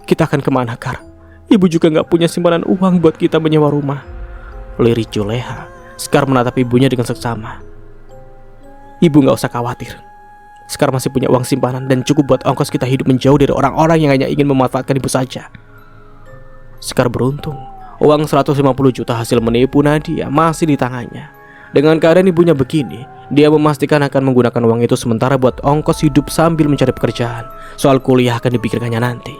Kita akan kemana, Kar? Ibu juga gak punya simpanan uang buat kita menyewa rumah. Lirik Juleha. Sekar menatap ibunya dengan seksama. Ibu gak usah khawatir. Sekar masih punya uang simpanan dan cukup buat ongkos kita hidup menjauh dari orang-orang yang hanya ingin memanfaatkan ibu saja. Sekar beruntung, uang 150 juta hasil menipu Nadia masih di tangannya. Dengan keadaan ibunya begini, dia memastikan akan menggunakan uang itu sementara buat ongkos hidup sambil mencari pekerjaan. Soal kuliah akan dipikirkannya nanti.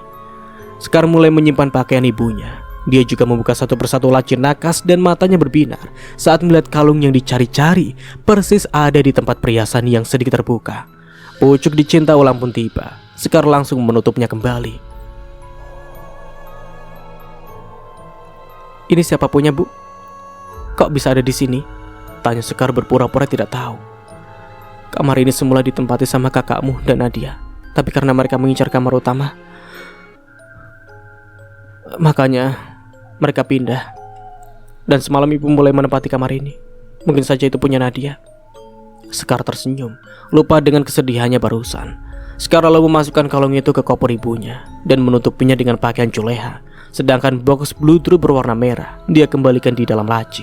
Sekar mulai menyimpan pakaian ibunya. Dia juga membuka satu persatu laci nakas dan matanya berbinar saat melihat kalung yang dicari-cari persis ada di tempat perhiasan yang sedikit terbuka. Pucuk dicinta ulang pun tiba. Sekar langsung menutupnya kembali. Ini siapa punya, Bu? Kok bisa ada di sini? Tanya Sekar berpura-pura tidak tahu. Kamar ini semula ditempati sama kakakmu dan Nadia, tapi karena mereka mengincar kamar utama, makanya mereka pindah. Dan semalam ibu mulai menempati kamar ini. Mungkin saja itu punya Nadia. Sekar tersenyum, lupa dengan kesedihannya barusan. Sekar lalu memasukkan kalung itu ke koper ibunya dan menutupinya dengan pakaian Juleha. Sedangkan box Bluetooth berwarna merah dia kembalikan di dalam laci.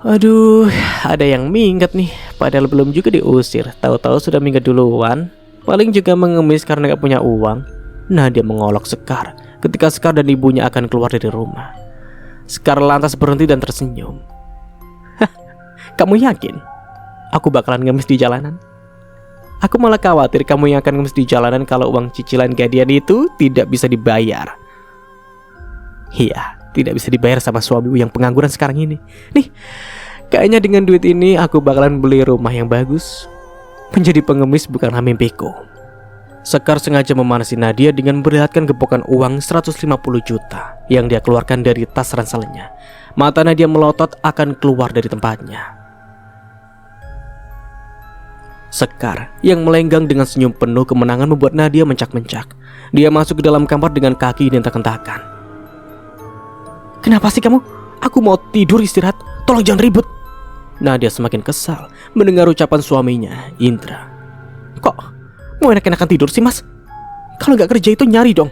Aduh, ada yang minggat nih. Padahal belum juga diusir, tahu-tahu sudah minggat duluan. Paling juga mengemis karena gak punya uang. Nah, dia mengolok Sekar ketika Sekar dan ibunya akan keluar dari rumah. Sekar lantas berhenti dan tersenyum. Hah, kamu yakin aku bakalan ngemis di jalanan? Aku malah khawatir kamu yang akan ngemis di jalanan kalau uang cicilan gajian itu tidak bisa dibayar. Iya, tidak bisa dibayar sama suamimu yang pengangguran sekarang ini. Nih, kayaknya dengan duit ini aku bakalan beli rumah yang bagus. Menjadi pengemis bukanlah mimpiku. Sekar sengaja memanasi Nadia dengan memperlihatkan gepokan uang 150 juta yang dia keluarkan dari tas ranselnya. Mata Nadia melotot akan keluar dari tempatnya. Sekar yang melenggang dengan senyum penuh kemenangan membuat Nadia mencak-mencak. Dia masuk ke dalam kamar dengan kaki dihentak-hentakan. Kenapa sih kamu? Aku mau tidur istirahat. Tolong jangan ribut. Nadia semakin kesal mendengar ucapan suaminya, Indra. Kok mau enak-enakan tidur sih, Mas? Kalau nggak kerja itu nyari dong.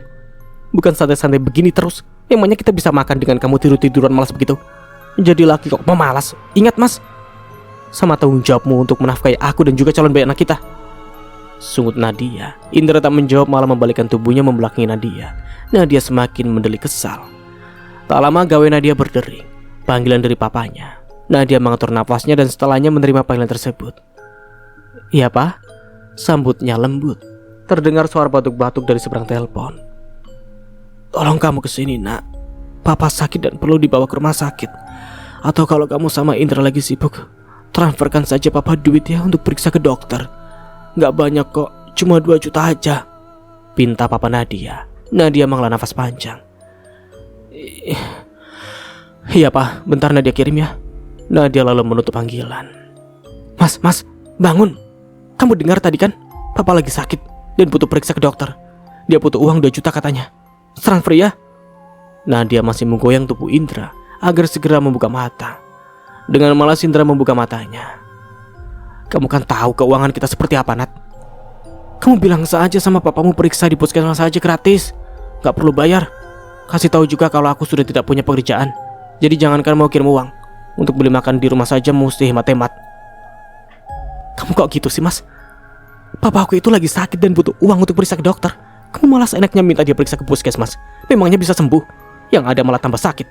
Bukan santai-santai begini terus. Emangnya kita bisa makan dengan kamu tidur-tiduran malas begitu? Jadi laki kok pemalas. Ingat, Mas, sama tanggung jawabmu untuk menafkahi aku dan juga calon bayi anak kita. Sungut Nadia. Indra tak menjawab, malah membalikkan tubuhnya membelakangi Nadia. Nadia semakin mendelik kesal. Tak lama gawe Nadia berdering. Panggilan dari papanya. Nadia mengatur nafasnya dan setelahnya menerima panggilan tersebut. Iya, Pak? Sambutnya lembut. Terdengar suara batuk-batuk dari seberang telepon. Tolong kamu kesini, Nak. Papa sakit dan perlu dibawa ke rumah sakit. Atau kalau kamu sama Indra lagi sibuk, transferkan saja Papa duit ya untuk periksa ke dokter. Gak banyak kok, cuma 2 juta aja, pinta Papa Nadia. Nadia menghela nafas panjang. Iya, Pak, bentar Nadia kirim ya. Nadia lalu menutup panggilan. Mas, bangun. Kamu dengar tadi kan? Papa lagi sakit dan butuh periksa ke dokter. Dia butuh uang 2 juta katanya. Transfer ya. Nadia masih menggoyang tubuh Indra agar segera membuka mata. Dengan malas Indra membuka matanya. Kamu kan tahu keuangan kita seperti apa, Nat. Kamu bilang saja sama papamu periksa di puskesmas saja gratis. Gak perlu bayar. Kasih tahu juga kalau aku sudah tidak punya pekerjaan. Jadi jangankan mau kirim uang, untuk beli makan di rumah saja mesti hemat-hemat. Kamu kok gitu sih, Mas? Papa aku itu lagi sakit dan butuh uang untuk periksa ke dokter. Kamu malah seenaknya minta dia periksa ke puskesmas. Memangnya bisa sembuh? Yang ada malah tambah sakit.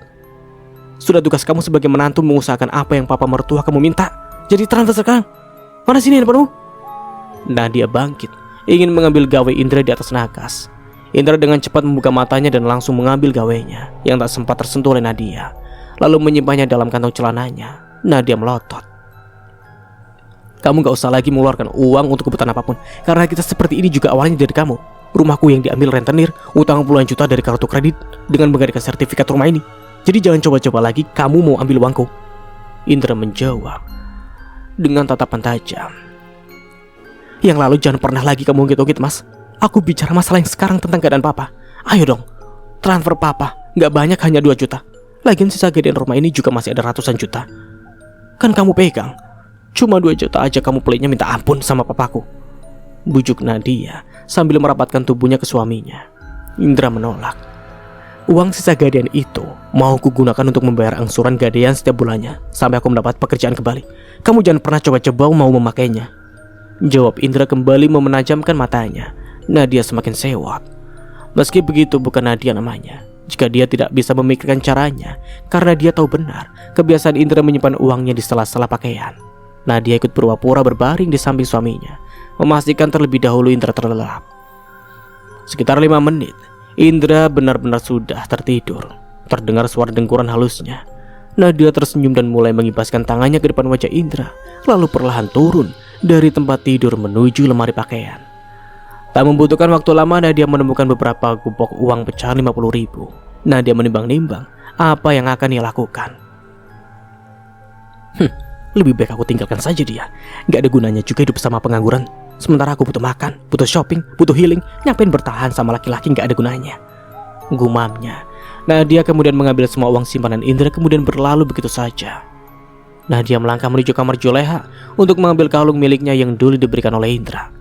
Sudah tugas kamu sebagai menantu mengusahakan apa yang papa mertua kamu minta. Jadi transfer sekarang. Mana sini handphonemu? Nadia bangkit, ingin mengambil gawe Indra di atas nakas. Indra dengan cepat membuka matanya dan langsung mengambil gawenya yang tak sempat tersentuh oleh Nadia, lalu menyimpannya dalam kantong celananya. Nadia melotot. Kamu gak usah lagi mengeluarkan uang untuk kebutuhan apapun, karena kita seperti ini juga awalnya dari kamu. Rumahku yang diambil rentenir, utang puluhan juta dari kartu kredit dengan menggandakan sertifikat rumah ini. Jadi jangan coba-coba lagi kamu mau ambil uangku. Indra menjawab dengan tatapan tajam. Yang lalu jangan pernah lagi kamu ungkit-ungkit, Mas. Aku bicara masalah yang sekarang tentang keadaan papa. Ayo dong, transfer papa. Gak banyak, hanya 2 juta. Lagian sisa gedean rumah ini juga masih ada ratusan juta. Kan kamu pegang. Cuma 2 juta aja kamu peliknya minta ampun sama papaku. Bujuk Nadia sambil merapatkan tubuhnya ke suaminya. Indra menolak. Uang sisa gadean itu mau kugunakan untuk membayar angsuran gadean setiap bulannya sampai aku mendapat pekerjaan kembali. Kamu jangan pernah coba-coba mau memakainya, jawab Indra kembali memenajamkan matanya. Nadia semakin sewot. Meski begitu bukan Nadia namanya jika dia tidak bisa memikirkan caranya, karena dia tahu benar kebiasaan Indra menyimpan uangnya di sela-sela pakaian. Nadia ikut pura-pura berbaring di samping suaminya, memastikan terlebih dahulu Indra terlelap. Sekitar 5 menit Indra benar-benar sudah tertidur. Terdengar suara dengkuran halusnya. Nadia tersenyum dan mulai mengibaskan tangannya ke depan wajah Indra, lalu perlahan turun dari tempat tidur menuju lemari pakaian. Tak membutuhkan waktu lama, Nadia menemukan beberapa gubok uang pecahan 50.000. Nadia menimbang-nimbang apa yang akan ia lakukan. Lebih baik aku tinggalkan saja dia. Gak ada gunanya juga hidup sama pengangguran. Sementara aku butuh makan, butuh shopping, butuh healing. Ngapain bertahan sama laki-laki gak ada gunanya, gumamnya. Nadia kemudian mengambil semua uang simpanan Indra kemudian berlalu begitu saja. Nadia melangkah menuju kamar Juleha untuk mengambil kalung miliknya yang dulu diberikan oleh Indra.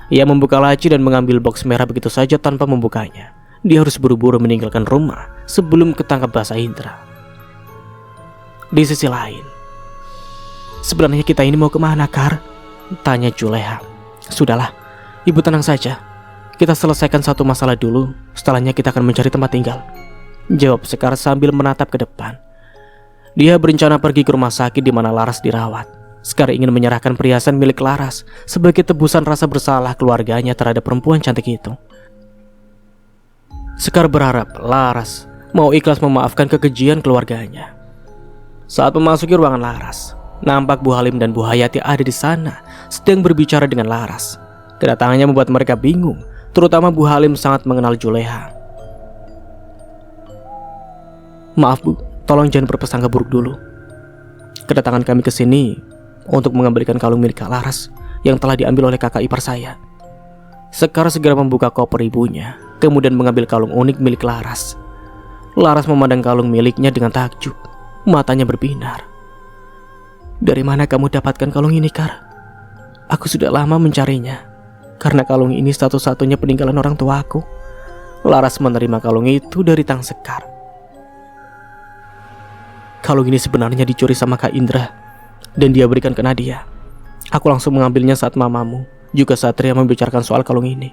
Ia membuka laci dan mengambil box merah begitu saja tanpa membukanya. Dia harus buru-buru meninggalkan rumah sebelum ketangkap basah Indra. Di sisi lain, sebenarnya kita ini mau kemana, Kar? Tanya Juleha. Sudahlah, ibu tenang saja. Kita selesaikan satu masalah dulu, setelahnya kita akan mencari tempat tinggal, jawab Sekar sambil menatap ke depan. Dia berencana pergi ke rumah sakit di mana Laras dirawat. Sekar ingin menyerahkan perhiasan milik Laras sebagai tebusan rasa bersalah keluarganya terhadap perempuan cantik itu. Sekar berharap Laras mau ikhlas memaafkan kekejian keluarganya. Saat memasuki ruangan Laras, nampak Bu Halim dan Bu Hayati ada di sana sedang berbicara dengan Laras. Kedatangannya membuat mereka bingung, terutama Bu Halim sangat mengenal Juleha. Maaf Bu, tolong jangan berprasangka buruk dulu. Kedatangan kami ke sini untuk mengembalikan kalung milik Kak Laras yang telah diambil oleh kakak ipar saya. Sekar segera membuka koper ibunya, kemudian mengambil kalung unik milik Laras. Laras memandang kalung miliknya dengan takjub, matanya berbinar. Dari mana kamu dapatkan kalung ini, Kar? Aku sudah lama mencarinya, karena kalung ini satu-satunya peninggalan orang tua aku. Laras menerima kalung itu dari Tang Sekar. Kalung ini sebenarnya dicuri sama Kak Indra, dan dia berikan ke Nadia. Aku langsung mengambilnya saat mamamu, juga Satria membicarakan soal kalung ini.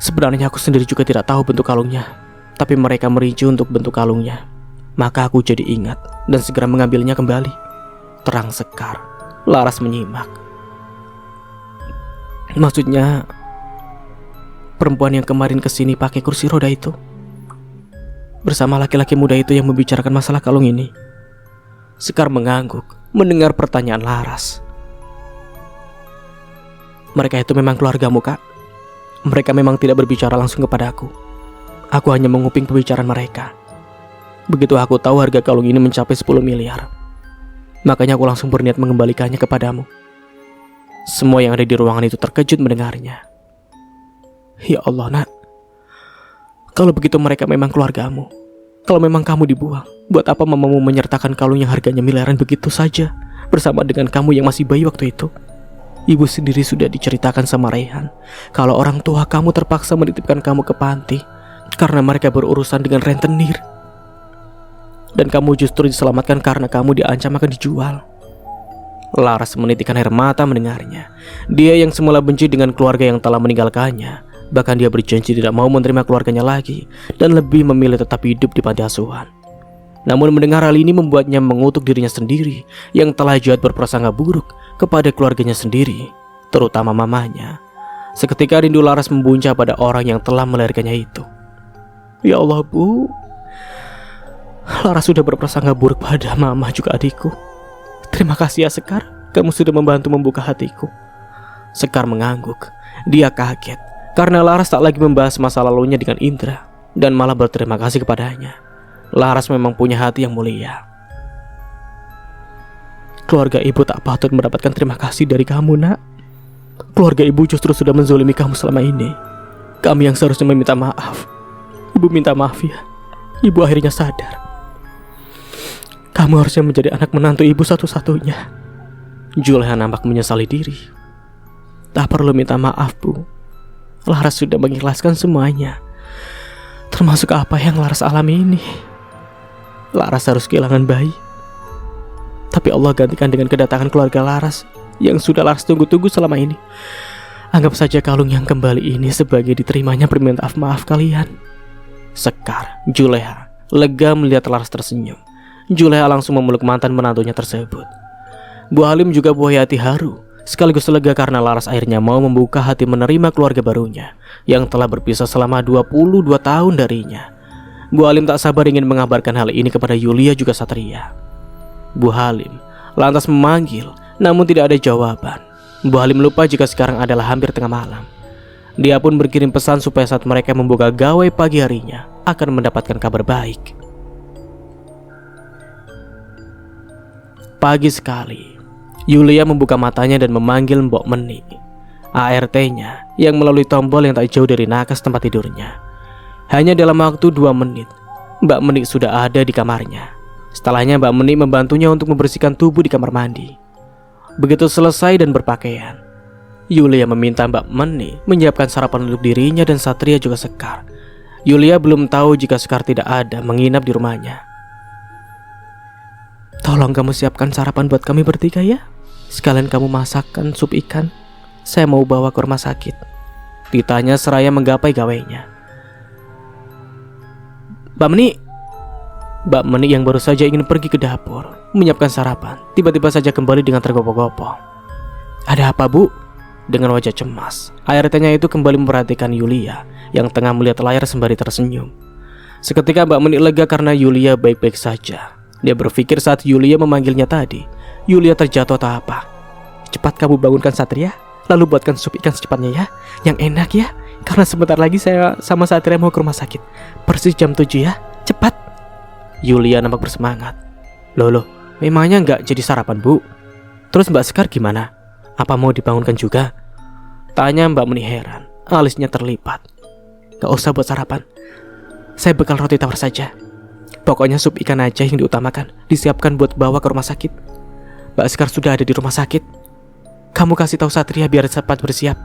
Sebenarnya aku sendiri juga tidak tahu bentuk kalungnya, tapi mereka merinci untuk bentuk kalungnya. Maka aku jadi ingat dan segera mengambilnya kembali, terang Sekar. Laras menyimak. Maksudnya perempuan yang kemarin kesini pakai kursi roda itu bersama laki-laki muda itu yang membicarakan masalah kalung ini. Sekar mengangguk mendengar pertanyaan Laras. Mereka itu memang keluargamu, Kak? Mereka memang tidak berbicara langsung kepada aku. Aku hanya menguping pembicaraan mereka. Begitu aku tahu harga kalung ini mencapai 10 miliar, makanya aku langsung berniat mengembalikannya kepadamu. Semua yang ada di ruangan itu terkejut mendengarnya. Ya Allah, Nak. Kalau begitu mereka memang keluargamu. Kalau memang kamu dibuang, buat apa mamamu menyertakan kalung yang harganya miliaran begitu saja bersama dengan kamu yang masih bayi waktu itu? Ibu sendiri sudah diceritakan sama Rehan kalau orang tua kamu terpaksa menitipkan kamu ke panti karena mereka berurusan dengan rentenir. Dan kamu justru diselamatkan karena kamu diancam akan dijual. Laras menitikkan air mata mendengarnya. Dia yang semula benci dengan keluarga yang telah meninggalkannya, bahkan dia berjanji tidak mau menerima keluarganya lagi dan lebih memilih tetap hidup di panti asuhan. Namun mendengar hal ini membuatnya mengutuk dirinya sendiri yang telah jahat berprasangka buruk kepada keluarganya sendiri, terutama mamanya. Seketika rindu Laras membuncah pada orang yang telah melahirkannya itu. Ya Allah, Bu, Laras sudah berprasangka buruk pada mama juga adikku. Terima kasih ya Sekar, kamu sudah membantu membuka hatiku." Sekar mengangguk. Dia kaget karena Laras tak lagi membahas masa lalunya dengan Indra dan malah berterima kasih kepadanya. Laras memang punya hati yang mulia. "Keluarga ibu tak patut mendapatkan terima kasih dari kamu, nak. Keluarga ibu justru sudah menzolimi kamu selama ini. Kami yang seharusnya meminta maaf. Ibu minta maaf ya. Ibu akhirnya sadar. Kamu harusnya menjadi anak menantu ibu satu-satunya." Juleha nampak menyesali diri. "Tak perlu minta maaf, Bu. Laras sudah mengikhlaskan semuanya. Termasuk apa yang Laras alami ini. Laras harus kehilangan bayi. Tapi Allah gantikan dengan kedatangan keluarga Laras yang sudah Laras tunggu-tunggu selama ini. Anggap saja kalung yang kembali ini sebagai diterimanya permintaan maaf kalian." Sekar, Juleha lega melihat Laras tersenyum. Juleha langsung memeluk mantan menantunya tersebut. Bu Halim juga buah hati haru, sekaligus lega karena Laras akhirnya mau membuka hati menerima keluarga barunya yang telah berpisah selama 22 tahun darinya. Bu Halim tak sabar ingin mengabarkan hal ini kepada Yulia juga Satria. Bu Halim lantas memanggil, namun tidak ada jawaban. Bu Halim lupa jika sekarang adalah hampir tengah malam. Dia pun berkirim pesan supaya saat mereka membuka gawai pagi harinya akan mendapatkan kabar baik. Pagi sekali, Yulia membuka matanya dan memanggil Mbok Meni, ART-nya yang melalui tombol yang tak jauh dari nakas tempat tidurnya. Hanya dalam waktu 2 menit, Mbak Meni sudah ada di kamarnya. Setelahnya Mbak Meni membantunya untuk membersihkan tubuh di kamar mandi. Begitu selesai dan berpakaian, Yulia meminta Mbak Meni menyiapkan sarapan untuk dirinya dan Satria juga Sekar. Yulia belum tahu jika Sekar tidak ada menginap di rumahnya. "Tolong kamu siapkan sarapan buat kami bertiga ya. Sekalian kamu masakkan sup ikan. Saya mau bawa ke rumah sakit," ditanya seraya menggapai gawainya. Mbak Meni yang baru saja ingin pergi ke dapur menyiapkan sarapan, tiba-tiba saja kembali dengan tergopoh-gopoh. "Ada apa, Bu?" Dengan wajah cemas, ART-nya itu kembali memperhatikan Yulia yang tengah melihat layar sembari tersenyum. Seketika Mbak Meni lega karena Yulia baik-baik saja. Dia berpikir saat Yulia memanggilnya tadi, Yulia terjatuh atau apa. "Cepat kamu bangunkan Satria, lalu buatkan sup ikan secepatnya ya, yang enak ya. Karena sebentar lagi saya sama Satria mau ke rumah sakit. Persis jam 7 ya, cepat." Yulia nampak bersemangat. Loh, memangnya nggak jadi sarapan, Bu? Terus Mbak Sekar gimana? Apa mau dibangunkan juga?" tanya Mbak Meni heran, alisnya terlipat. "Gak usah buat sarapan, saya bekal roti tawar saja. Pokoknya sup ikan aja yang diutamakan, disiapkan buat bawa ke rumah sakit. Mbak Sekar sudah ada di rumah sakit. Kamu kasih tahu Satria biar cepat bersiap."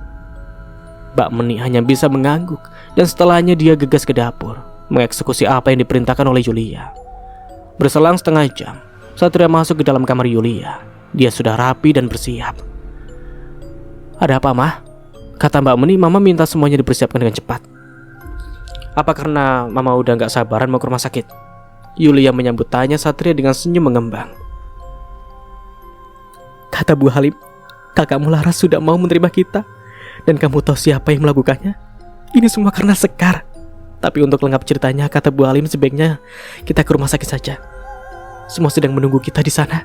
Mbak Meni hanya bisa mengangguk, dan setelahnya dia gegas ke dapur mengeksekusi apa yang diperintahkan oleh Yulia. Berselang setengah jam, Satria masuk ke dalam kamar Yulia. Dia sudah rapi dan bersiap. "Ada apa, Mah?" kata Mbak Meni. "Mama minta semuanya dipersiapkan dengan cepat." "Apa karena Mama udah gak sabaran mau ke rumah sakit?" Yulia menyambut tanya Satria dengan senyum mengembang. "Kata Bu Halim, kakakmu Laras sudah mau menerima kita. Dan kamu tahu siapa yang melakukannya? Ini semua karena Sekar. Tapi untuk lengkap ceritanya, kata Bu Halim sebaiknya kita ke rumah sakit saja. Semua sedang menunggu kita di sana,"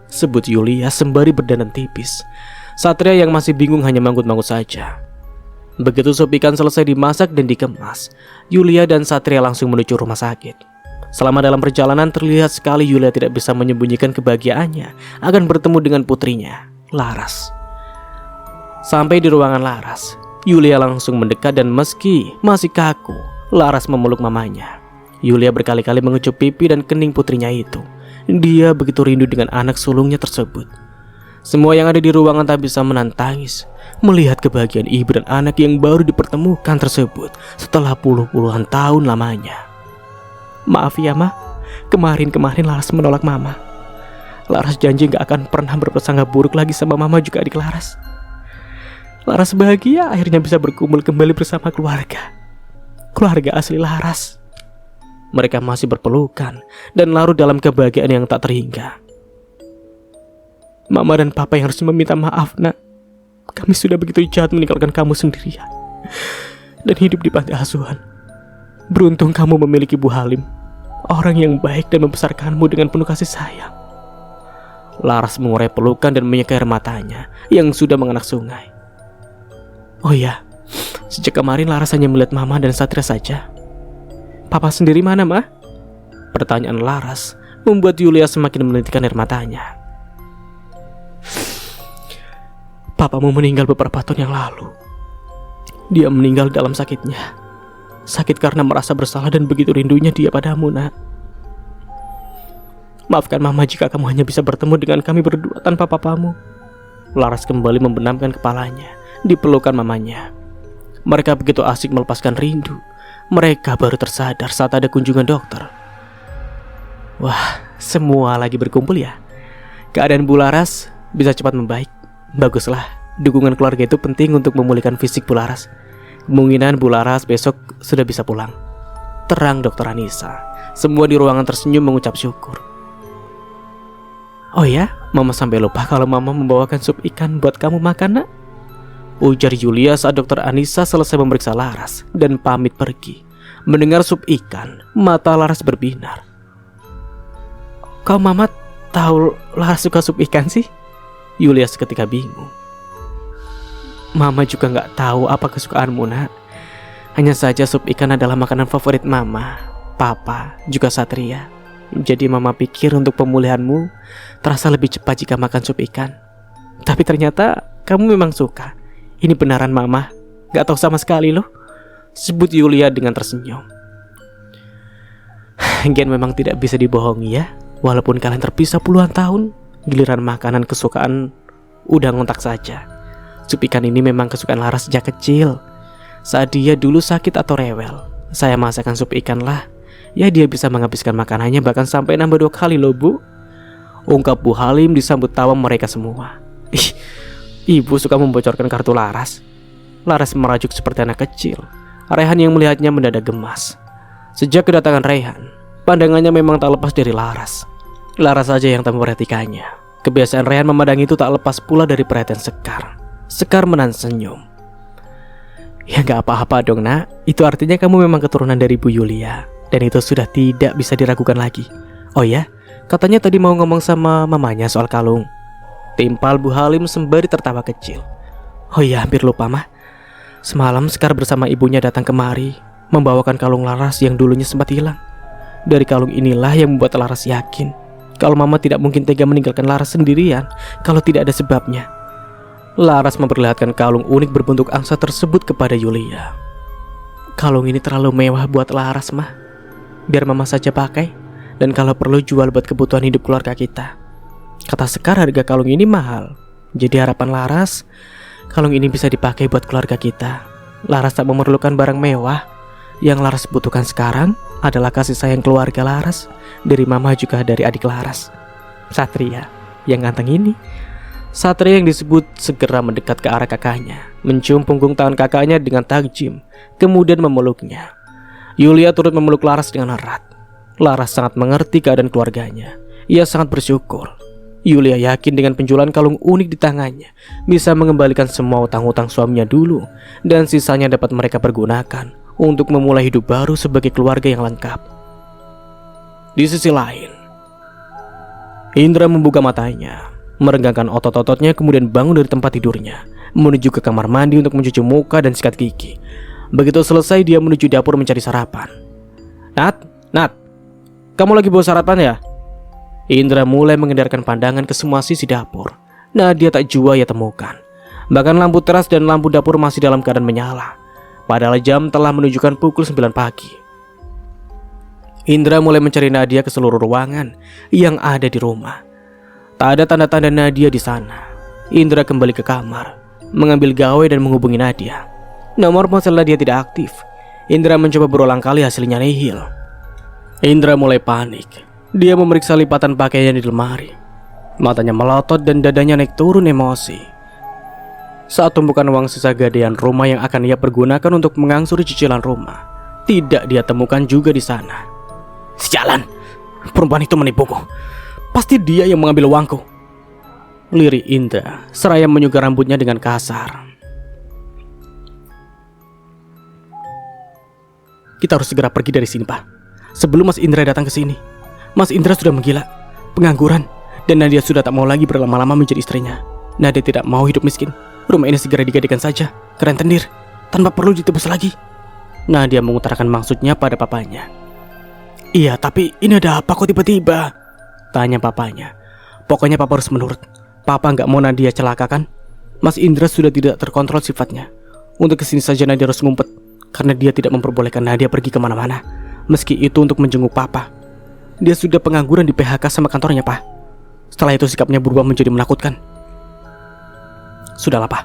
sebut Yulia sembari berdandan tipis. Satria yang masih bingung hanya manggut-manggut saja. Begitu sup ikan selesai dimasak dan dikemas, Yulia dan Satria langsung menuju rumah sakit. Selama dalam perjalanan terlihat sekali Yulia tidak bisa menyembunyikan kebahagiaannya akan bertemu dengan putrinya, Laras. Sampai di ruangan Laras, Yulia langsung mendekat dan meski masih kaku, Laras memeluk mamanya. Yulia berkali-kali mengecup pipi dan kening putrinya itu. Dia begitu rindu dengan anak sulungnya tersebut. Semua yang ada di ruangan tak bisa menahan tangis melihat kebahagiaan ibu dan anak yang baru dipertemukan tersebut setelah puluhan tahun lamanya. "Maaf ya, Ma. Kemarin Laras menolak Mama. Laras janji gak akan pernah berprasangka buruk lagi sama Mama juga adik Laras. Laras bahagia akhirnya bisa berkumpul kembali bersama keluarga asli Laras." Mereka masih berpelukan dan larut dalam kebahagiaan yang tak terhingga. "Mama dan Papa yang harus meminta maaf, Nak. Kami sudah begitu jahat meninggalkan kamu sendirian dan hidup di panti asuhan. Beruntung kamu memiliki Bu Halim, orang yang baik dan membesarkanmu dengan penuh kasih sayang." Laras mengurai pelukan dan menyekai air matanya yang sudah menganak sungai. Oh ya, sejak kemarin Laras hanya melihat Mama dan Satria saja. Papa sendiri mana, Ma? Pertanyaan Laras membuat Yulia semakin menitikkan air matanya. Papamu meninggal beberapa tahun yang lalu. Dia meninggal dalam sakitnya. Sakit karena merasa bersalah dan begitu rindunya dia padamu, Nak. Maafkan Mama jika kamu hanya bisa bertemu dengan kami berdua tanpa papamu. Laras kembali membenamkan kepalanya di pelukan mamanya. Mereka begitu asik melepaskan rindu. Mereka baru tersadar saat ada kunjungan dokter. Wah, semua lagi berkumpul ya. Keadaan Bu Laras bisa cepat membaik. Baguslah, dukungan keluarga itu penting untuk memulihkan fisik Bu Laras. Kemungkinan Bu Laras besok sudah bisa pulang. Terang Dokter Anissa. Semua di ruangan tersenyum mengucap syukur. Oh ya, Mama sampai lupa kalau Mama membawakan sup ikan buat kamu makan, Nak. Ujar Yulia saat Dokter Anissa selesai memeriksa Laras dan pamit pergi. Mendengar sup ikan, mata Laras berbinar. Kau Mama tahu Laras suka sup ikan sih? Yulia seketika bingung. Mama juga gak tahu apa kesukaanmu, Nak. Hanya saja sup ikan adalah makanan favorit Mama, Papa, juga Satria. Jadi Mama pikir untuk pemulihanmu terasa lebih cepat jika makan sup ikan. Tapi ternyata kamu memang suka. Ini benaran Mama, gak tahu sama sekali loh, sebut Yulia dengan tersenyum. Gen memang tidak bisa dibohongi ya. Walaupun kalian terpisah puluhan tahun, giliran makanan kesukaan udah ngontak saja. Sup ikan ini memang kesukaan Laras sejak kecil. Saat dia dulu sakit atau rewel, saya masakan sup ikan lah. Ya dia bisa menghabiskan makanannya bahkan sampai nambah 2 kali loh, Bu. Ungkap Bu Halim disambut tawa mereka semua. Ibu suka membocorkan kartu Laras. Laras merajuk seperti anak kecil. Rehan yang melihatnya mendadak gemas. Sejak kedatangan Rehan, pandangannya memang tak lepas dari Laras. Laras saja yang tak memperhatikannya. Kebiasaan Rehan memandang itu tak lepas pula dari perhatian Sekar. Sekar menahan senyum. Ya gak apa-apa dong, Nak. Itu artinya kamu memang keturunan dari Bu Yulia. Dan itu sudah tidak bisa diragukan lagi. Oh ya, katanya tadi mau ngomong sama mamanya soal kalung. Timpal Bu Halim sembari tertawa kecil. Oh iya, hampir lupa, Mah. Semalam Sekar bersama ibunya datang kemari, membawakan kalung Laras yang dulunya sempat hilang. Dari kalung inilah yang membuat Laras yakin kalau Mama tidak mungkin tega meninggalkan Laras sendirian kalau tidak ada sebabnya. Laras memperlihatkan kalung unik berbentuk angsa tersebut kepada Yulia. Kalung ini terlalu mewah buat Laras, Mah. Biar Mama saja pakai, dan kalau perlu jual buat kebutuhan hidup keluarga kita. Kata Sekar harga kalung ini mahal. Jadi harapan Laras, kalung ini bisa dipakai buat keluarga kita. Laras tak memerlukan barang mewah. Yang Laras butuhkan sekarang adalah kasih sayang keluarga Laras, dari Mama juga dari adik Laras, Satria, yang ganteng ini. Satria yang disebut segera mendekat ke arah kakaknya, mencium punggung tangan kakaknya dengan tajam, kemudian memeluknya. Yulia turut memeluk Laras dengan erat. Laras sangat mengerti keadaan keluarganya. Ia sangat bersyukur. Yulia yakin dengan penjualan kalung unik di tangannya bisa mengembalikan semua utang-utang suaminya dulu, dan sisanya dapat mereka pergunakan untuk memulai hidup baru sebagai keluarga yang lengkap. Di sisi lain, Indra membuka matanya, merenggangkan otot-ototnya, kemudian bangun dari tempat tidurnya, menuju ke kamar mandi untuk mencuci muka dan sikat gigi. Begitu selesai, dia menuju dapur mencari sarapan. Nat, kamu lagi bawa sarapan ya? Indra mulai mengedarkan pandangan ke semua sisi dapur. Nadia tak jua ia temukan. Bahkan lampu teras dan lampu dapur masih dalam keadaan menyala. Padahal jam telah menunjukkan pukul 9 pagi. Indra mulai mencari Nadia ke seluruh ruangan yang ada di rumah. Tak ada tanda-tanda Nadia di sana. Indra kembali ke kamar, mengambil gawai dan menghubungi Nadia. Nomor ponsel Nadia tidak aktif. Indra mencoba berulang kali, hasilnya nihil. Indra mulai panik. Dia memeriksa lipatan pakaian di lemari. Matanya melotot dan dadanya naik turun emosi. Saat tumpukan uang sisa gadean rumah yang akan ia pergunakan untuk mengangsuri cicilan rumah tidak dia temukan juga di sana. Sialan, perempuan itu menipuku. Pasti dia yang mengambil uangku, lirik Indra seraya menyugar rambutnya dengan kasar. Kita harus segera pergi dari sini, Pak. Sebelum Mas Indra datang ke sini. Mas Indra sudah menggila, pengangguran, Dan Nadia sudah tak mau lagi berlama-lama menjadi istrinya. Nadia tidak mau hidup miskin. Rumah ini segera digadikan saja ke rentenir, tanpa perlu ditebus lagi. Nadia mengutarakan maksudnya pada papanya. Iya, tapi ini ada apa kok tiba-tiba? Tanya papanya. Pokoknya papa harus menurut. Papa nggak mau Nadia celaka kan? Mas Indra sudah tidak terkontrol sifatnya. Untuk kesini saja Nadia harus ngumpet, karena dia tidak memperbolehkan Nadia pergi kemana-mana, meski itu untuk menjenguk papa. Dia sudah pengangguran di PHK sama kantornya, Pak. Setelah itu sikapnya berubah menjadi menakutkan. Sudahlah, Pak.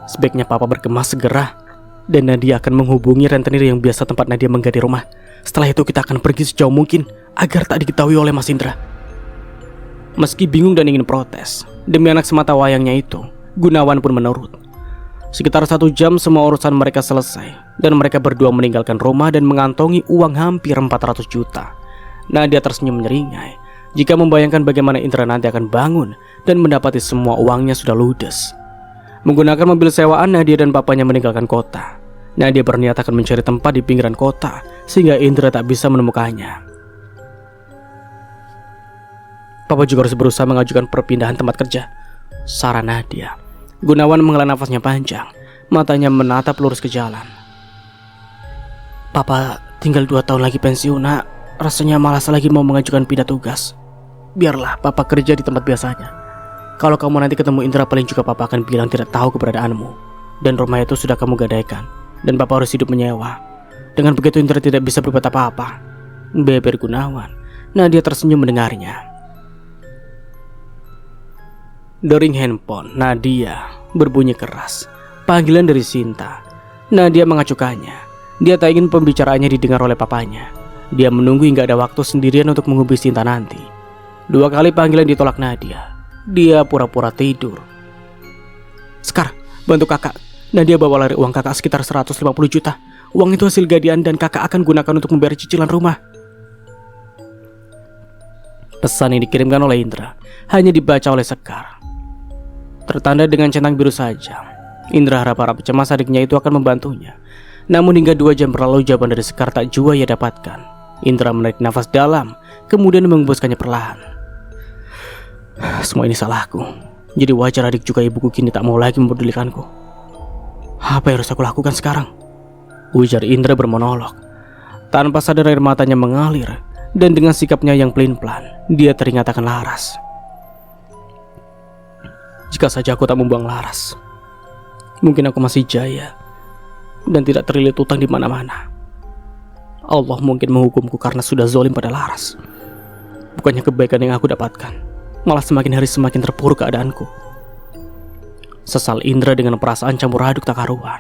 Sebaiknya papa bergemas segera, dan Nadia akan menghubungi rentenir yang biasa tempat Nadia menggali rumah. Setelah itu kita akan pergi sejauh mungkin agar tak diketahui oleh Mas Indra. Meski bingung dan ingin protes, demi anak semata wayangnya itu, Gunawan pun menurut. Sekitar 1 jam semua urusan mereka selesai, dan mereka berdua meninggalkan rumah dan mengantongi uang hampir 400 juta. Nadia tersenyum menyeringai jika membayangkan bagaimana Indra nanti akan bangun dan mendapati semua uangnya sudah ludes. Menggunakan mobil sewaan, Nadia dan papanya meninggalkan kota. Nadia berniat akan mencari tempat di pinggiran kota sehingga Indra tak bisa menemukannya. Papa juga harus berusaha mengajukan perpindahan tempat kerja, saran Nadia. Gunawan menghela nafasnya panjang, matanya menatap lurus ke jalan. Papa tinggal 2 tahun lagi pensiun, Nak. Rasanya malas lagi mau mengajukan pindah tugas. Biarlah papa kerja di tempat biasanya. Kalau kamu nanti ketemu Indra, paling juga papa akan bilang tidak tahu keberadaanmu. Dan rumah itu sudah kamu gadaikan, dan papa harus hidup menyewa. Dengan begitu Indra tidak bisa berbuat apa-apa, beber Gunawan. Nadia tersenyum mendengarnya. Dering handphone Nadia berbunyi keras. Panggilan dari Sinta. Nadia mengacukannya. Dia tak ingin pembicaraannya didengar oleh papanya. Dia menunggu hingga ada waktu sendirian untuk menghubungi Sinta nanti. 2 kali panggilan ditolak Nadia. Dia pura-pura tidur. Sekar, bantu kakak. Nadia bawa lari uang kakak sekitar 150 juta. Uang itu hasil gadian dan kakak akan gunakan untuk membayar cicilan rumah. Pesan yang dikirimkan oleh Indra hanya dibaca oleh Sekar. Tertanda dengan centang biru saja. Indra harap-harap cemas adiknya itu akan membantunya. Namun hingga 2 jam berlalu jawaban dari Sekar tak jua ia dapatkan. Indra menarik nafas dalam, kemudian mengembuskannya perlahan. Semua ini salahku. Jadi wajar adik juga ibuku kini tak mau lagi mempedulikanku. Apa yang harus aku lakukan sekarang? Ujar Indra bermonolog. Tanpa sadar air matanya mengalir, dan dengan sikapnya yang pelin-pelan, dia teringat akan Laras. Jika saja aku tak membuang Laras, mungkin aku masih jaya dan tidak terlilit utang di mana-mana. Allah mungkin menghukumku karena sudah zalim pada Laras. Bukannya kebaikan yang aku dapatkan, malah semakin hari semakin terpuruk keadaanku. Sesal Indra dengan perasaan campur aduk tak karuan.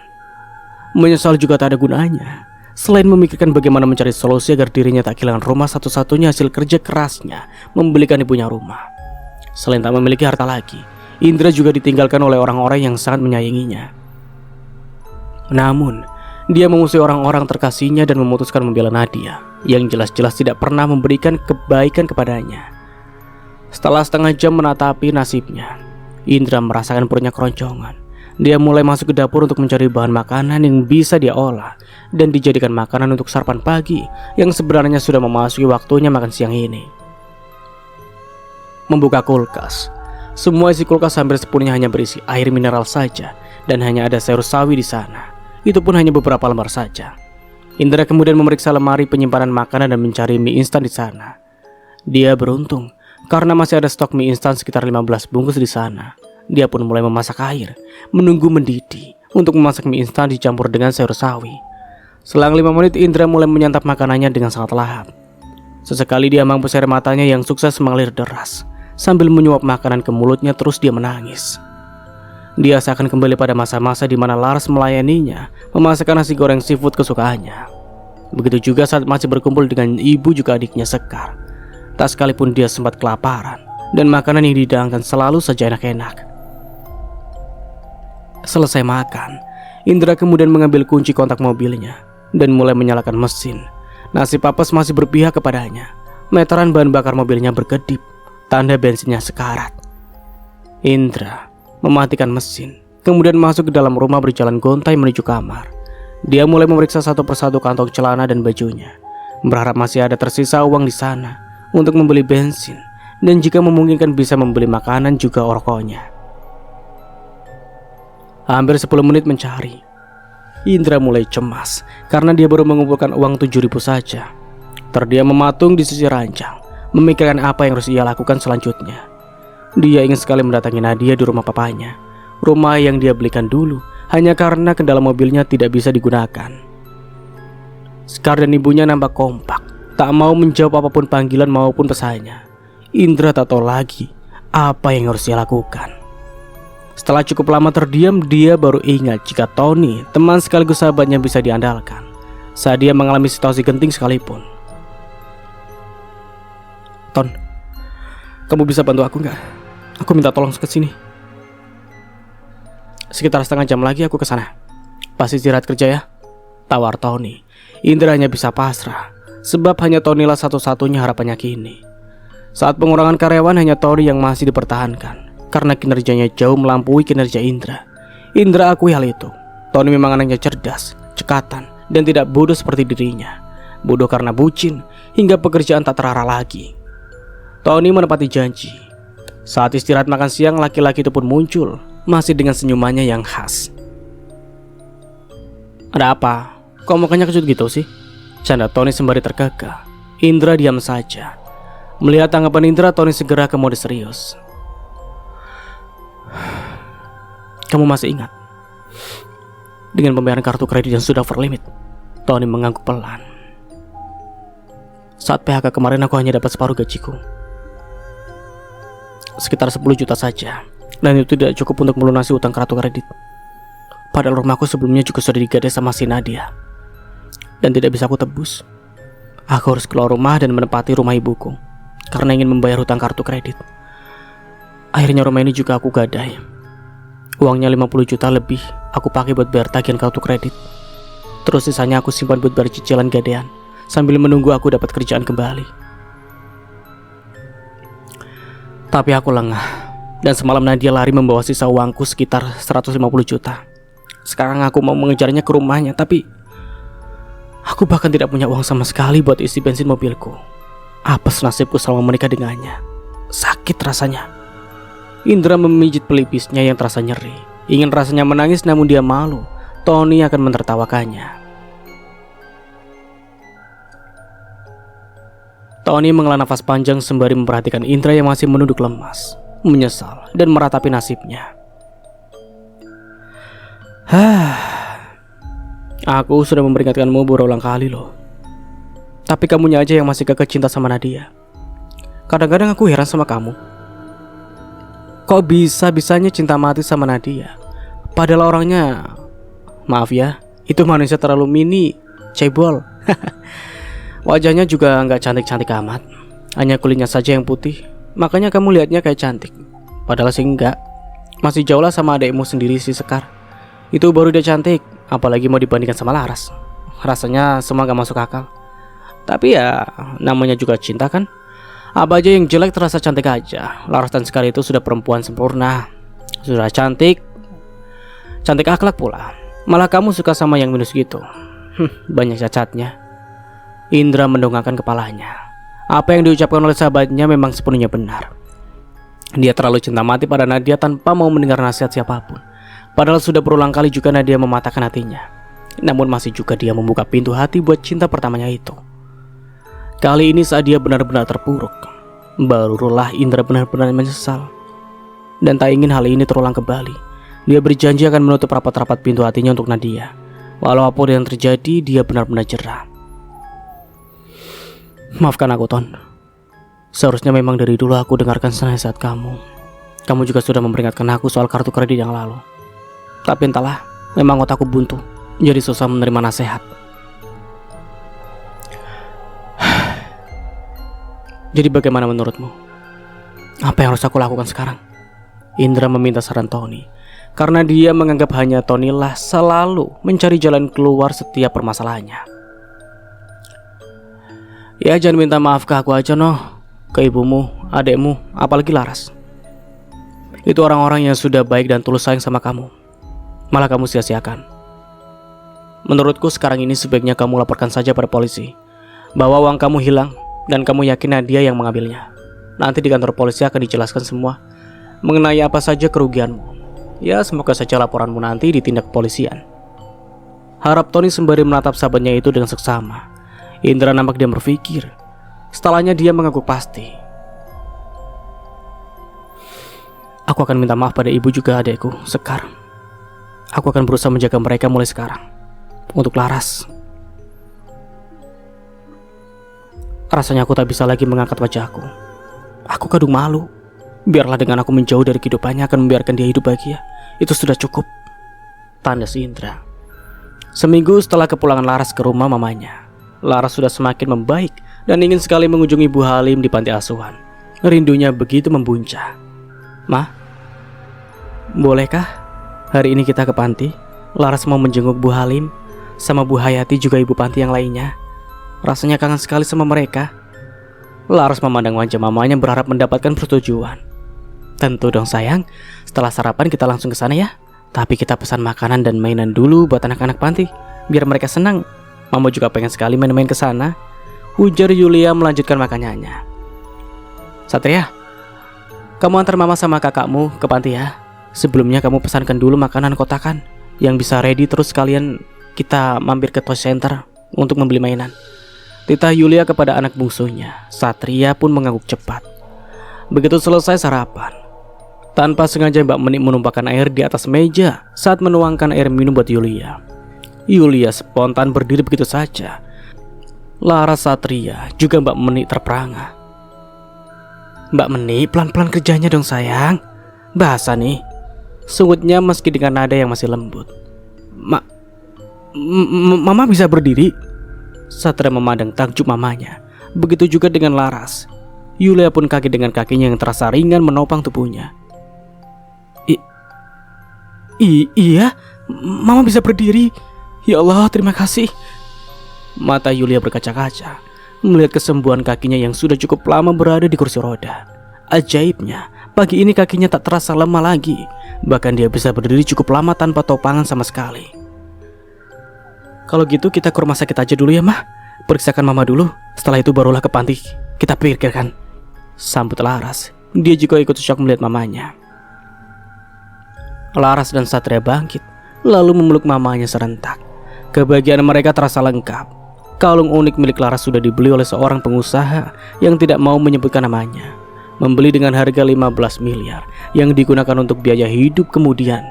Menyesal juga tak ada gunanya, selain memikirkan bagaimana mencari solusi agar dirinya tak kehilangan rumah satu-satunya hasil kerja kerasnya membelikan ibunya rumah. Selain tak memiliki harta lagi, Indra juga ditinggalkan oleh orang-orang yang sangat menyayanginya. Namun, dia mengusir orang-orang terkasihnya dan memutuskan membela Nadia, yang jelas-jelas tidak pernah memberikan kebaikan kepadanya. Setelah setengah jam menatapi nasibnya, Indra merasakan perutnya keroncongan. Dia mulai masuk ke dapur untuk mencari bahan makanan yang bisa dia olah dan dijadikan makanan untuk sarapan pagi yang sebenarnya sudah memasuki waktunya makan siang ini. Membuka kulkas. Semua isi kulkas hampir sepenuhnya hanya berisi air mineral saja, dan hanya ada sayur sawi di sana. Itu pun hanya beberapa lembar saja. Indra kemudian memeriksa lemari penyimpanan makanan dan mencari mie instan di sana. Dia beruntung karena masih ada stok mie instan sekitar 15 bungkus di sana. Dia pun mulai memasak air, menunggu mendidih untuk memasak mie instan dicampur dengan sayur sawi. Selang 5 menit Indra mulai menyantap makanannya dengan sangat lahap. Sesekali dia menghapus air matanya yang sukses mengalir deras. Sambil menyuap makanan ke mulutnya terus dia menangis. Dia seakan kembali pada masa-masa di mana Laras melayaninya memasakkan nasi goreng seafood kesukaannya. Begitu juga saat masih berkumpul dengan ibu juga adiknya Sekar. Tak sekalipun dia sempat kelaparan, dan makanan yang dihidangkan selalu saja enak-enak. Selesai makan, Indra kemudian mengambil kunci kontak mobilnya dan mulai menyalakan mesin. Nasib apes masih berpihak kepadanya. Meteran bahan bakar mobilnya berkedip, tanda bensinnya sekarat. Indra mematikan mesin, kemudian masuk ke dalam rumah berjalan gontai menuju kamar. Dia mulai memeriksa satu persatu kantong celana dan bajunya, berharap masih ada tersisa uang di sana untuk membeli bensin dan jika memungkinkan bisa membeli makanan juga rokoknya. Hampir 10 menit mencari. Indra mulai cemas karena dia baru mengumpulkan uang 7.000 saja. Terdiam mematung di sisi ranjang, memikirkan apa yang harus ia lakukan selanjutnya. Dia ingin sekali mendatangi Nadia di rumah papanya, rumah yang dia belikan dulu hanya karena kendala mobilnya tidak bisa digunakan. Sekar dan ibunya nampak kompak, tak mau menjawab apapun panggilan maupun pesannya. Indra tak tahu lagi apa yang harus ia lakukan. Setelah cukup lama terdiam, dia baru ingat jika Tony, teman sekaligus sahabatnya, bisa diandalkan saat dia mengalami situasi genting sekalipun. Ton, kamu bisa bantu aku nggak? Aku minta tolong ke sini. Sekitar setengah jam lagi aku ke sana. Pas istirahat kerja ya, tawar Tony. Indra hanya bisa pasrah, sebab hanya Tony lah satu-satunya harapannya kini. Saat pengurangan karyawan, hanya Tony yang masih dipertahankan karena kinerjanya jauh melampaui kinerja Indra. Indra akui hal itu. Tony memang anaknya cerdas, cekatan, dan tidak bodoh seperti dirinya. Bodoh karena bucin, hingga pekerjaan tak terarah lagi. Tony menepati janji. Saat istirahat makan siang, laki-laki itu pun muncul, masih dengan senyumannya yang khas. Ada apa? Kok mukanya kejut gitu sih? Canda Tony sembari terkekeh. Indra diam saja. Melihat tanggapan Indra, Tony segera ke mode serius. Kamu masih ingat dengan pembayaran kartu kredit yang sudah overlimit? Tony mengangguk pelan. Saat PHK kemarin aku hanya dapat separuh gajiku, sekitar 10 juta saja, dan itu tidak cukup untuk melunasi utang kartu kredit. Padahal rumahku sebelumnya juga sudah digadai sama si Nadia, dan tidak bisa aku tebus. Aku harus keluar rumah dan menempati rumah ibuku karena ingin membayar hutang kartu kredit. Akhirnya rumah ini juga aku gadai. Uangnya 50 juta lebih aku pakai buat bayar tagihan kartu kredit. Terus sisanya aku simpan buat bayar cicilan gadean sambil menunggu aku dapat kerjaan kembali. Tapi aku lengah, dan semalam Nadia lari membawa sisa uangku sekitar 150 juta. Sekarang aku mau mengejarnya ke rumahnya, tapi aku bahkan tidak punya uang sama sekali buat isi bensin mobilku. Apes nasibku selama menikah dengannya. Sakit rasanya. Indra memijit pelipisnya yang terasa nyeri. Ingin rasanya menangis, namun dia malu. Tony akan menertawakannya. Tony menghela nafas panjang sembari memperhatikan Indra yang masih menunduk lemas, menyesal, dan meratapi nasibnya. Aku sudah memperingatkanmu berulang kali loh. Tapi kamunya aja yang masih kekeh cinta sama Nadia. Kadang-kadang aku heran sama kamu. Kok bisa-bisanya cinta mati sama Nadia? Padahal orangnya, maaf ya, itu manusia terlalu mini, cebol. Wajahnya juga nggak cantik-cantik amat. Hanya kulitnya saja yang putih. Makanya kamu lihatnya kayak cantik. Padahal sih enggak. Masih jauh lah sama adekmu sendiri si Sekar. Itu baru dia cantik. Apalagi mau dibandingkan sama Laras. Rasanya semua gak masuk akal. Tapi ya namanya juga cinta kan. Apa aja yang jelek terasa cantik aja. Laras dan Sekar itu sudah perempuan sempurna. Sudah cantik. Cantik akhlak pula. Malah kamu suka sama yang minus gitu. Banyak cacatnya. Indra mendongakkan kepalanya. Apa yang diucapkan oleh sahabatnya memang sepenuhnya benar. Dia terlalu cinta mati pada Nadia tanpa mau mendengar nasihat siapapun. Padahal sudah berulang kali juga Nadia mematahkan hatinya. Namun masih juga dia membuka pintu hati buat cinta pertamanya itu. Kali ini saat dia benar-benar terpuruk, barulah Indra benar-benar menyesal. Dan tak ingin hal ini terulang kembali. Dia berjanji akan menutup rapat-rapat pintu hatinya untuk Nadia. Walau apa yang terjadi, dia benar-benar jerah. Maafkan aku, Ton. Seharusnya memang dari dulu aku dengarkan nasihat kamu. Kamu juga sudah memperingatkan aku soal kartu kredit yang lalu. Tapi entahlah, memang otakku buntu, jadi susah menerima nasihat. Jadi bagaimana menurutmu? Apa yang harus aku lakukan sekarang? Indra meminta saran Tony, karena dia menganggap hanya Tony lah selalu mencari jalan keluar setiap permasalahannya. Ya jangan minta maaf ke aku aja noh, ke ibumu, adekmu, apalagi Laras. Itu orang-orang yang sudah baik dan tulus sayang sama kamu. Malah kamu sia-siakan. Menurutku sekarang ini sebaiknya kamu laporkan saja pada polisi bahwa uang kamu hilang dan kamu yakin Nadia yang mengambilnya. Nanti di kantor polisi akan dijelaskan semua mengenai apa saja kerugianmu. Ya, semoga saja laporanmu nanti ditindak kepolisian. Harap Tony sembari menatap sahabatnya itu dengan seksama. Indra nampak dia berpikir. Setelahnya dia mengangguk pasti. Aku akan minta maaf pada ibu juga adekku, Sekar. Aku akan berusaha menjaga mereka mulai sekarang. Untuk Laras. Rasanya aku tak bisa lagi mengangkat wajahku. Aku kadung malu. Biarlah dengan aku menjauh dari kehidupannya akan membiarkan dia hidup bahagia. Itu sudah cukup. Tanda si Indra. Seminggu setelah kepulangan Laras ke rumah mamanya, Laras sudah semakin membaik dan ingin sekali mengunjungi Bu Halim di panti asuhan. Rindunya begitu membuncah. "Ma, bolehkah hari ini kita ke panti? Laras mau menjenguk Bu Halim sama Bu Hayati juga ibu panti yang lainnya. Rasanya kangen sekali sama mereka." Laras memandang wajah mamanya berharap mendapatkan persetujuan. "Tentu dong sayang, setelah sarapan kita langsung ke sana ya. Tapi kita pesan makanan dan mainan dulu buat anak-anak panti, biar mereka senang. Mama juga pengen sekali main-main ke sana," ujar Yulia melanjutkan makanannya. "Satria, kamu antar mama sama kakakmu ke panti ya. Sebelumnya kamu pesankan dulu makanan kotakan yang bisa ready, terus kalian kita mampir ke toy center untuk membeli mainan," titah Yulia kepada anak bungsunya. Satria pun mengangguk cepat. Begitu selesai sarapan, tanpa sengaja Mbak Menik menumpahkan air di atas meja saat menuangkan air minum buat Yulia. Yulia spontan berdiri begitu saja. Laras, Satria, juga Mbak Menik terperangah. "Mbak Menik, pelan-pelan kerjanya dong sayang. Basah nih," sungutnya meski dengan nada yang masih lembut. Mama bisa berdiri?" Satria memandang takjub mamanya. Begitu juga dengan Laras. Yulia pun kaget dengan kakinya yang terasa ringan menopang tubuhnya. Iya, Mama bisa berdiri. Ya Allah, terima kasih." Mata Yulia berkaca-kaca melihat kesembuhan kakinya yang sudah cukup lama berada di kursi roda. Ajaibnya, pagi ini kakinya tak terasa lemah lagi. Bahkan dia bisa berdiri cukup lama tanpa topangan sama sekali. "Kalau gitu kita ke rumah sakit aja dulu ya, Mah. Periksakan Mama dulu. Setelah itu barulah ke panti. Kita pikirkan," sambut Laras. Dia juga ikut syok melihat mamanya. Laras dan Satria bangkit, lalu memeluk mamanya serentak. Kebahagiaan mereka terasa lengkap. Kalung unik milik Laras sudah dibeli oleh seorang pengusaha yang tidak mau menyebutkan namanya. Membeli dengan harga 15 miliar yang digunakan untuk biaya hidup kemudian.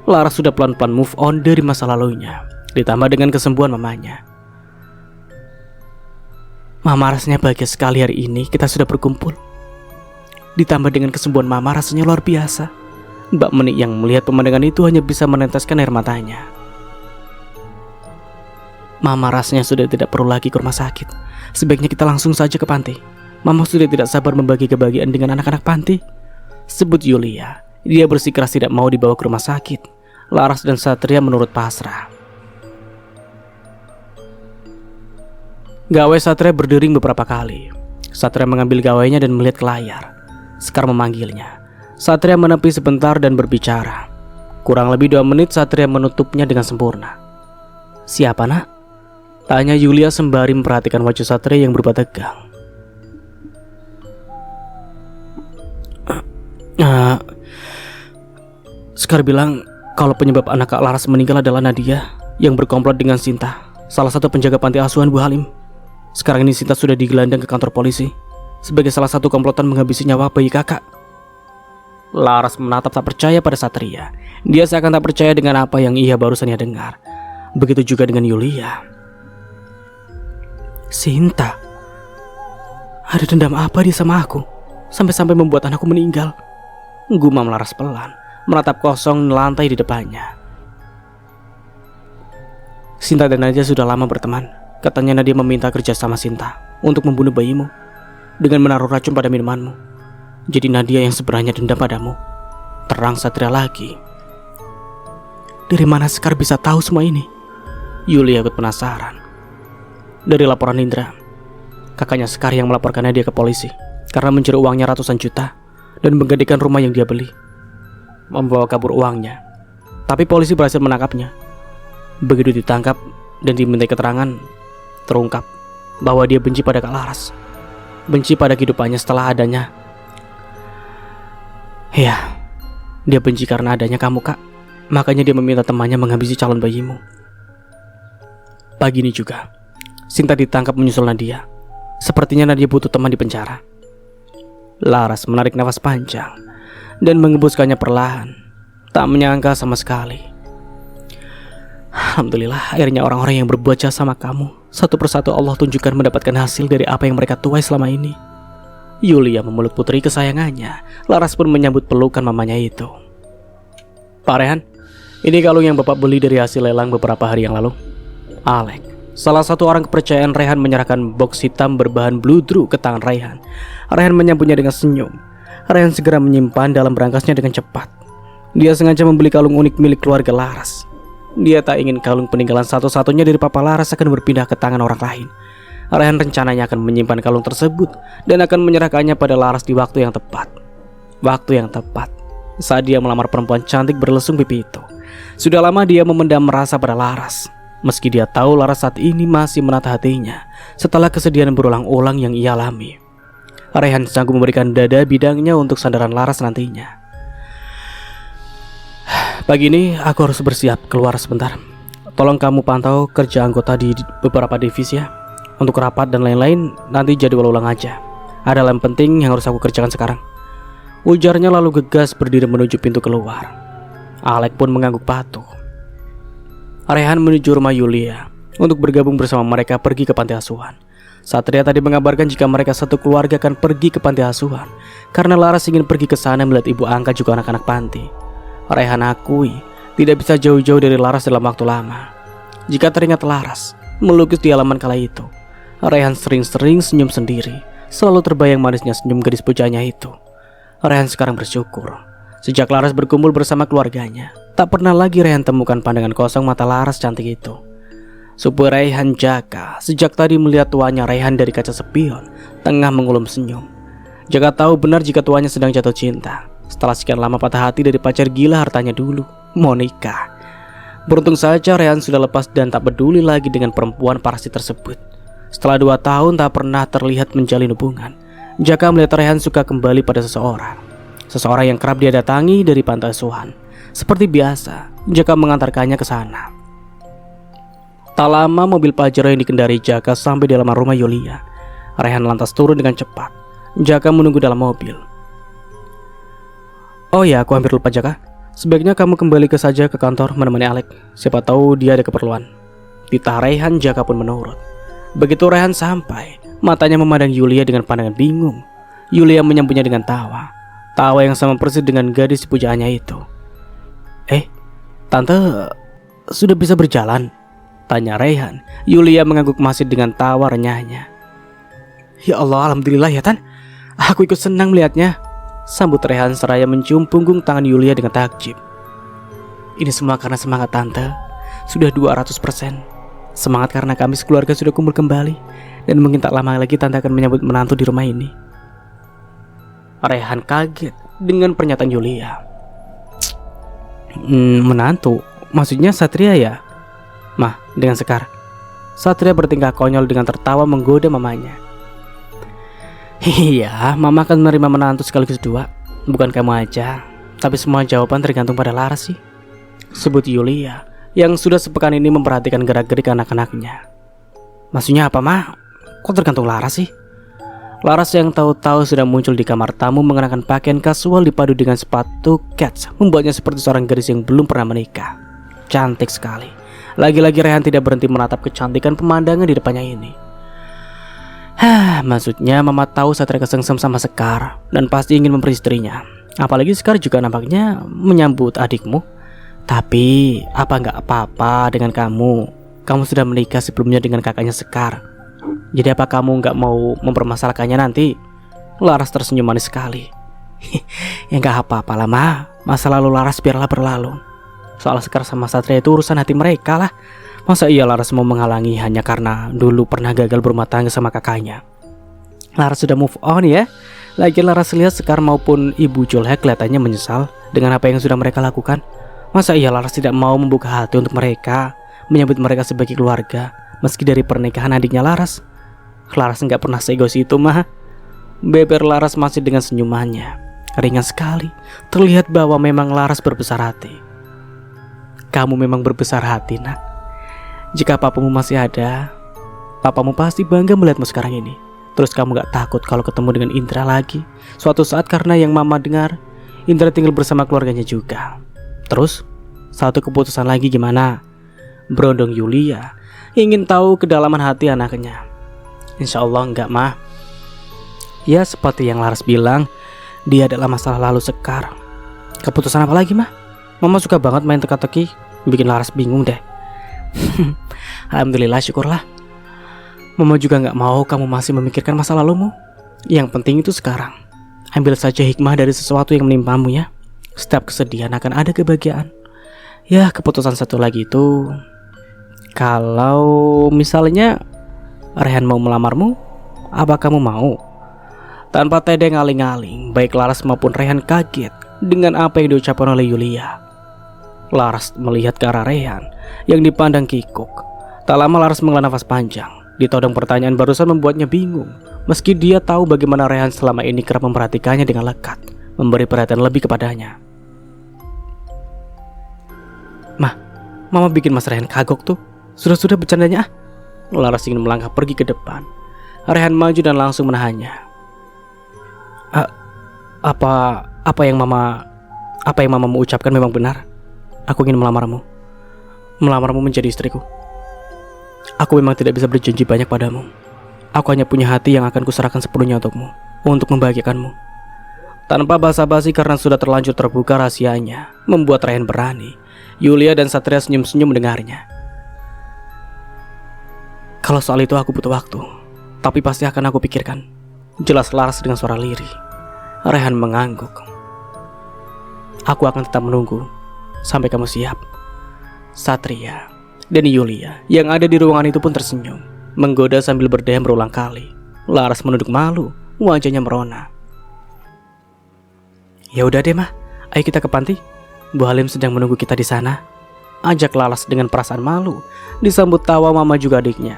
Laras sudah pelan-pelan move on dari masa lalunya, ditambah dengan kesembuhan mamanya. "Mama, rasanya bahagia sekali hari ini kita sudah berkumpul. Ditambah dengan kesembuhan Mama, rasanya luar biasa." Mbak Menik yang melihat pemandangan itu hanya bisa meneteskan air matanya. "Mama, rasanya sudah tidak perlu lagi ke rumah sakit. Sebaiknya kita langsung saja ke panti. Mama sudah tidak sabar membagi kebahagiaan dengan anak-anak panti," sebut Yulia. Dia bersikeras tidak mau dibawa ke rumah sakit. Laras dan Satria menurut pasrah. Gawai Satria berdering beberapa kali. Satria mengambil gawainya dan melihat ke layar. Sekar memanggilnya. Satria menepi sebentar dan berbicara. Kurang lebih 2 menit Satria menutupnya dengan sempurna. "Siapa, Nak?" tanya Yulia sembari memperhatikan wajah Satria yang berubah tegang. Sekar bilang kalau penyebab anak Kak Laras meninggal adalah Nadia yang berkomplot dengan Sinta, salah satu penjaga panti asuhan Bu Halim. Sekarang ini Sinta sudah digelandang ke kantor polisi sebagai salah satu komplotan menghabisi nyawa bayi kakak. Laras menatap tak percaya pada Satria. Dia seakan tak percaya dengan apa yang ia barusannya dengar. Begitu juga dengan Yulia. "Sinta, ada dendam apa dia sama aku sampai-sampai membuat anakku meninggal?" gumam Laras pelan, menatap kosong lantai di depannya. "Sinta dan Nadia sudah lama berteman. Katanya Nadia meminta kerja sama Sinta untuk membunuh bayimu dengan menaruh racun pada minumanmu. Jadi Nadia yang sebenarnya dendam padamu," terang Satria lagi. "Dari mana Sekar bisa tahu semua ini?" Yulia ikut penasaran. "Dari laporan Indra. Kakaknya Sekar yang melaporkan Nadia ke polisi karena mencuri uangnya ratusan juta dan menggantikan rumah yang dia beli, membawa kabur uangnya. Tapi polisi berhasil menangkapnya. Begitu ditangkap dan dimintai keterangan, terungkap bahwa dia benci pada Kak Laras, benci pada kehidupannya setelah adanya Ya, dia benci karena adanya kamu, Kak. Makanya dia meminta temannya menghabisi calon bayimu. Pagi ini juga, Sinta ditangkap menyusul Nadia. Sepertinya Nadia butuh teman di penjara. Laras menarik nafas panjang dan mengembuskannya perlahan. Tak menyangka sama sekali. Alhamdulillah, akhirnya orang-orang yang berbuat jahat sama kamu satu persatu Allah tunjukkan mendapatkan hasil dari apa yang mereka tuai selama ini. Yulia memeluk putri kesayangannya. Laras pun menyambut pelukan mamanya itu. Pak Rehan, ini kalung yang Bapak beli dari hasil lelang beberapa hari yang lalu. Alek, salah satu orang kepercayaan Rehan, menyerahkan box hitam berbahan bludru ke tangan Rehan. Rehan menyambutnya dengan senyum. Rehan segera menyimpan dalam berangkasnya dengan cepat. Dia sengaja membeli kalung unik milik keluarga Laras. Dia tak ingin kalung peninggalan satu-satunya dari Papa Laras akan berpindah ke tangan orang lain. Rehan rencananya akan menyimpan kalung tersebut dan akan menyerahkannya pada Laras di waktu yang tepat. Waktu yang tepat saat dia melamar perempuan cantik berlesung pipi itu. Sudah lama dia memendam rasa pada Laras. Meski dia tahu Laras saat ini masih menata hatinya setelah kesedihan berulang-ulang yang ia alami. Rehan sanggup memberikan dada bidangnya untuk sandaran Laras nantinya. Pagi ini aku harus bersiap keluar sebentar. Tolong kamu pantau kerja anggota di beberapa divisi ya. Untuk rapat dan lain-lain nanti jadwal ulang aja. Ada hal penting yang harus aku kerjakan sekarang. Ujarnya lalu gegas berdiri menuju pintu keluar. Alek pun mengangguk patuh. Rehan menuju rumah Yulia untuk bergabung bersama mereka pergi ke panti asuhan. Satria tadi mengabarkan jika mereka satu keluarga akan pergi ke panti asuhan karena Laras ingin pergi ke sana melihat ibu angkat juga anak-anak panti. Rehan akui tidak bisa jauh-jauh dari Laras dalam waktu lama. Jika teringat Laras melukis di halaman kala itu, Rehan sering-sering senyum sendiri. Selalu terbayang manisnya senyum gadis pujaannya itu. Rehan sekarang bersyukur. Sejak Laras berkumpul bersama keluarganya, tak pernah lagi Rehan temukan pandangan kosong mata Laras cantik itu. Supu Rehan Jaka sejak tadi melihat tuanya Rehan dari kaca spion, tengah mengulum senyum. Jaka tahu benar jika tuanya sedang jatuh cinta. Setelah sekian lama patah hati dari pacar gila hartanya dulu, Monica. Beruntung saja Rehan sudah lepas dan tak peduli lagi dengan perempuan parasit tersebut. Setelah 2 tahun tak pernah terlihat menjalin hubungan, Jaka melihat Rehan suka kembali pada seseorang. Seseorang yang kerap dia datangi dari pantai asuhan. Seperti biasa, Jaka mengantarkannya ke sana. Tak lama mobil Pajero yang dikendari Jaka sampai di halaman rumah Yulia. Rehan lantas turun dengan cepat. Jaka menunggu dalam mobil. Oh ya, aku hampir lupa Jaka. Sebaiknya kamu kembali saja ke kantor menemani Alek. Siapa tahu dia ada keperluan. Titah Rehan, Jaka pun menurut. Begitu Rehan sampai, matanya memandang Yulia dengan pandangan bingung. Yulia menyambutnya dengan tawa. Tawa yang sama persis dengan gadis pujaannya itu. Tante sudah bisa berjalan? Tanya Rehan. Yulia mengangguk masih dengan tawa renyahnya. Ya Allah, alhamdulillah ya Tan. Aku ikut senang melihatnya. Sambut Rehan seraya mencium punggung tangan Yulia dengan takjub. Ini semua karena semangat Tante. Sudah 200%. Semangat karena kami sekeluarga sudah kumpul kembali. Dan mungkin tak lama lagi Tante akan menyambut menantu di rumah ini. Rehan kaget dengan pernyataan Yulia. Menantu? Maksudnya Satria ya? Mah, dengan Sekar. Satria bertingkah konyol dengan tertawa menggoda mamanya. Iya, mama akan menerima menantu sekaligus 2. Bukan kamu aja. Tapi semua jawaban tergantung pada Laras sih. Sebut Yulia yang sudah sepekan ini memperhatikan gerak-gerik anak-anaknya. Maksudnya apa mah? Kok tergantung Laras sih? Laras yang tahu-tahu sudah muncul di kamar tamu mengenakan pakaian kasual dipadu dengan sepatu Keds, membuatnya seperti seorang gadis yang belum pernah menikah. Cantik sekali. Lagi-lagi Rehan tidak berhenti menatap kecantikan pemandangan di depannya ini. Maksudnya mama tahu Satria kesengsem sama Sekar dan pasti ingin memperistrinya. Apalagi Sekar juga nampaknya menyambut adikmu. Tapi apa nggak apa-apa dengan kamu? Kamu sudah menikah sebelumnya dengan kakaknya Sekar. Jadi apa kamu nggak mau mempermasalahkannya nanti? Laras tersenyum manis sekali. Ya nggak apa-apa lah Ma. Masa lalu Laras biarlah berlalu. Soal Sekar sama Satria itu urusan hati mereka lah. Masa iya Laras mau menghalangi hanya karena dulu pernah gagal berumah tangga sama kakaknya? Laras sudah move on ya. Lagi Laras lihat Sekar maupun Ibu Julhe kelihatannya menyesal dengan apa yang sudah mereka lakukan. Masa iya Laras tidak mau membuka hati untuk mereka, menyambut mereka sebagai keluarga, meski dari pernikahan adiknya Laras? Laras nggak pernah seegois itu mah. Beber Laras masih dengan senyumannya. Ringan sekali. Terlihat bahwa memang Laras berbesar hati. Kamu memang berbesar hati, nak. Jika papamu masih ada, papamu pasti bangga melihatmu sekarang ini. Terus kamu gak takut kalau ketemu dengan Indra lagi suatu saat, karena yang mama dengar Indra tinggal bersama keluarganya juga. Terus satu keputusan lagi gimana? Berondong Yulia ingin tahu kedalaman hati anaknya. Insya Allah enggak, mah. Ya seperti yang Laras bilang, dia adalah masalah lalu sekarang. Keputusan apa lagi, mah? Mama suka banget main teka-teki, bikin Laras bingung deh. Alhamdulillah, syukurlah. Mama juga gak mau kamu masih memikirkan masa lalumu. Yang penting itu sekarang. Ambil saja hikmah dari sesuatu yang menimpamu ya. Setiap kesedihan akan ada kebahagiaan. Ya, keputusan satu lagi itu, kalau misalnya Rehan mau melamarmu, apa kamu mau? Tanpa tedeng aling-aling, baik Laras maupun Rehan kaget dengan apa yang diucapkan oleh Yulia. Laras melihat ke arah Rehan yang dipandang kikuk. Tak lama Laras menghela nafas panjang. Ditodong pertanyaan barusan membuatnya bingung. Meski dia tahu bagaimana Rehan selama ini kerap memperhatikannya dengan lekat, memberi perhatian lebih kepadanya. Mah, Mama bikin Mas Rehan kagok tuh. Sudah-sudah bercandanya ah. Laras ingin melangkah pergi ke depan. Rehan maju dan langsung menahannya. Apa yang Mama mau ucapkan memang benar. Aku ingin melamarmu menjadi istriku. Aku memang tidak bisa berjanji banyak padamu. Aku hanya punya hati yang akan kuserahkan sepenuhnya untukmu, untuk membahagiakanmu. Tanpa basa-basi karena sudah terlanjur terbuka rahasianya, membuat Rehan berani. Yulia dan Satria senyum-senyum mendengarnya. Kalau soal itu aku butuh waktu, tapi pasti akan aku pikirkan. Jelas Laras dengan suara lirih. Rehan mengangguk. Aku akan tetap menunggu sampai kamu siap. Satria dan Yulia yang ada di ruangan itu pun tersenyum, menggoda sambil berdeham berulang kali. Laras menunduk malu, wajahnya merona. Ya udah deh, mah, ayo kita ke panti. Bu Halim sedang menunggu kita di sana. Ajak Laras dengan perasaan malu, disambut tawa mama juga adiknya.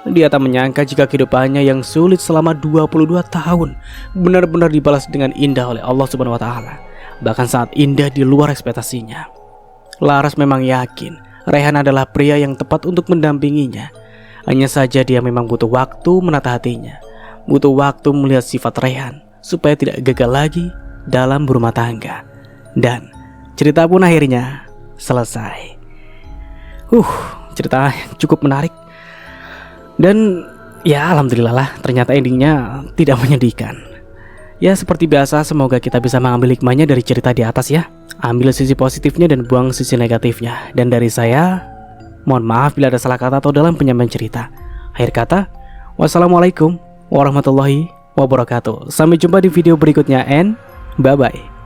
Dia tak menyangka jika kehidupannya yang sulit selama 22 tahun benar-benar dibalas dengan indah oleh Allah Subhanahu wa taala. Bahkan saat indah di luar ekspektasinya. Laras memang yakin Rehan adalah pria yang tepat untuk mendampinginya. Hanya saja dia memang butuh waktu menata hatinya. Butuh waktu melihat sifat Rehan supaya tidak gagal lagi dalam berumah tangga. Dan cerita pun akhirnya selesai. Cerita yang cukup menarik. Dan ya alhamdulillah lah, ternyata endingnya tidak menyedihkan. Ya seperti biasa, semoga kita bisa mengambil hikmahnya dari cerita di atas ya. Ambil sisi positifnya dan buang sisi negatifnya. Dan dari saya, mohon maaf bila ada salah kata atau dalam penyampaian cerita. Akhir kata, wassalamualaikum warahmatullahi wabarakatuh. Sampai jumpa di video berikutnya and bye-bye.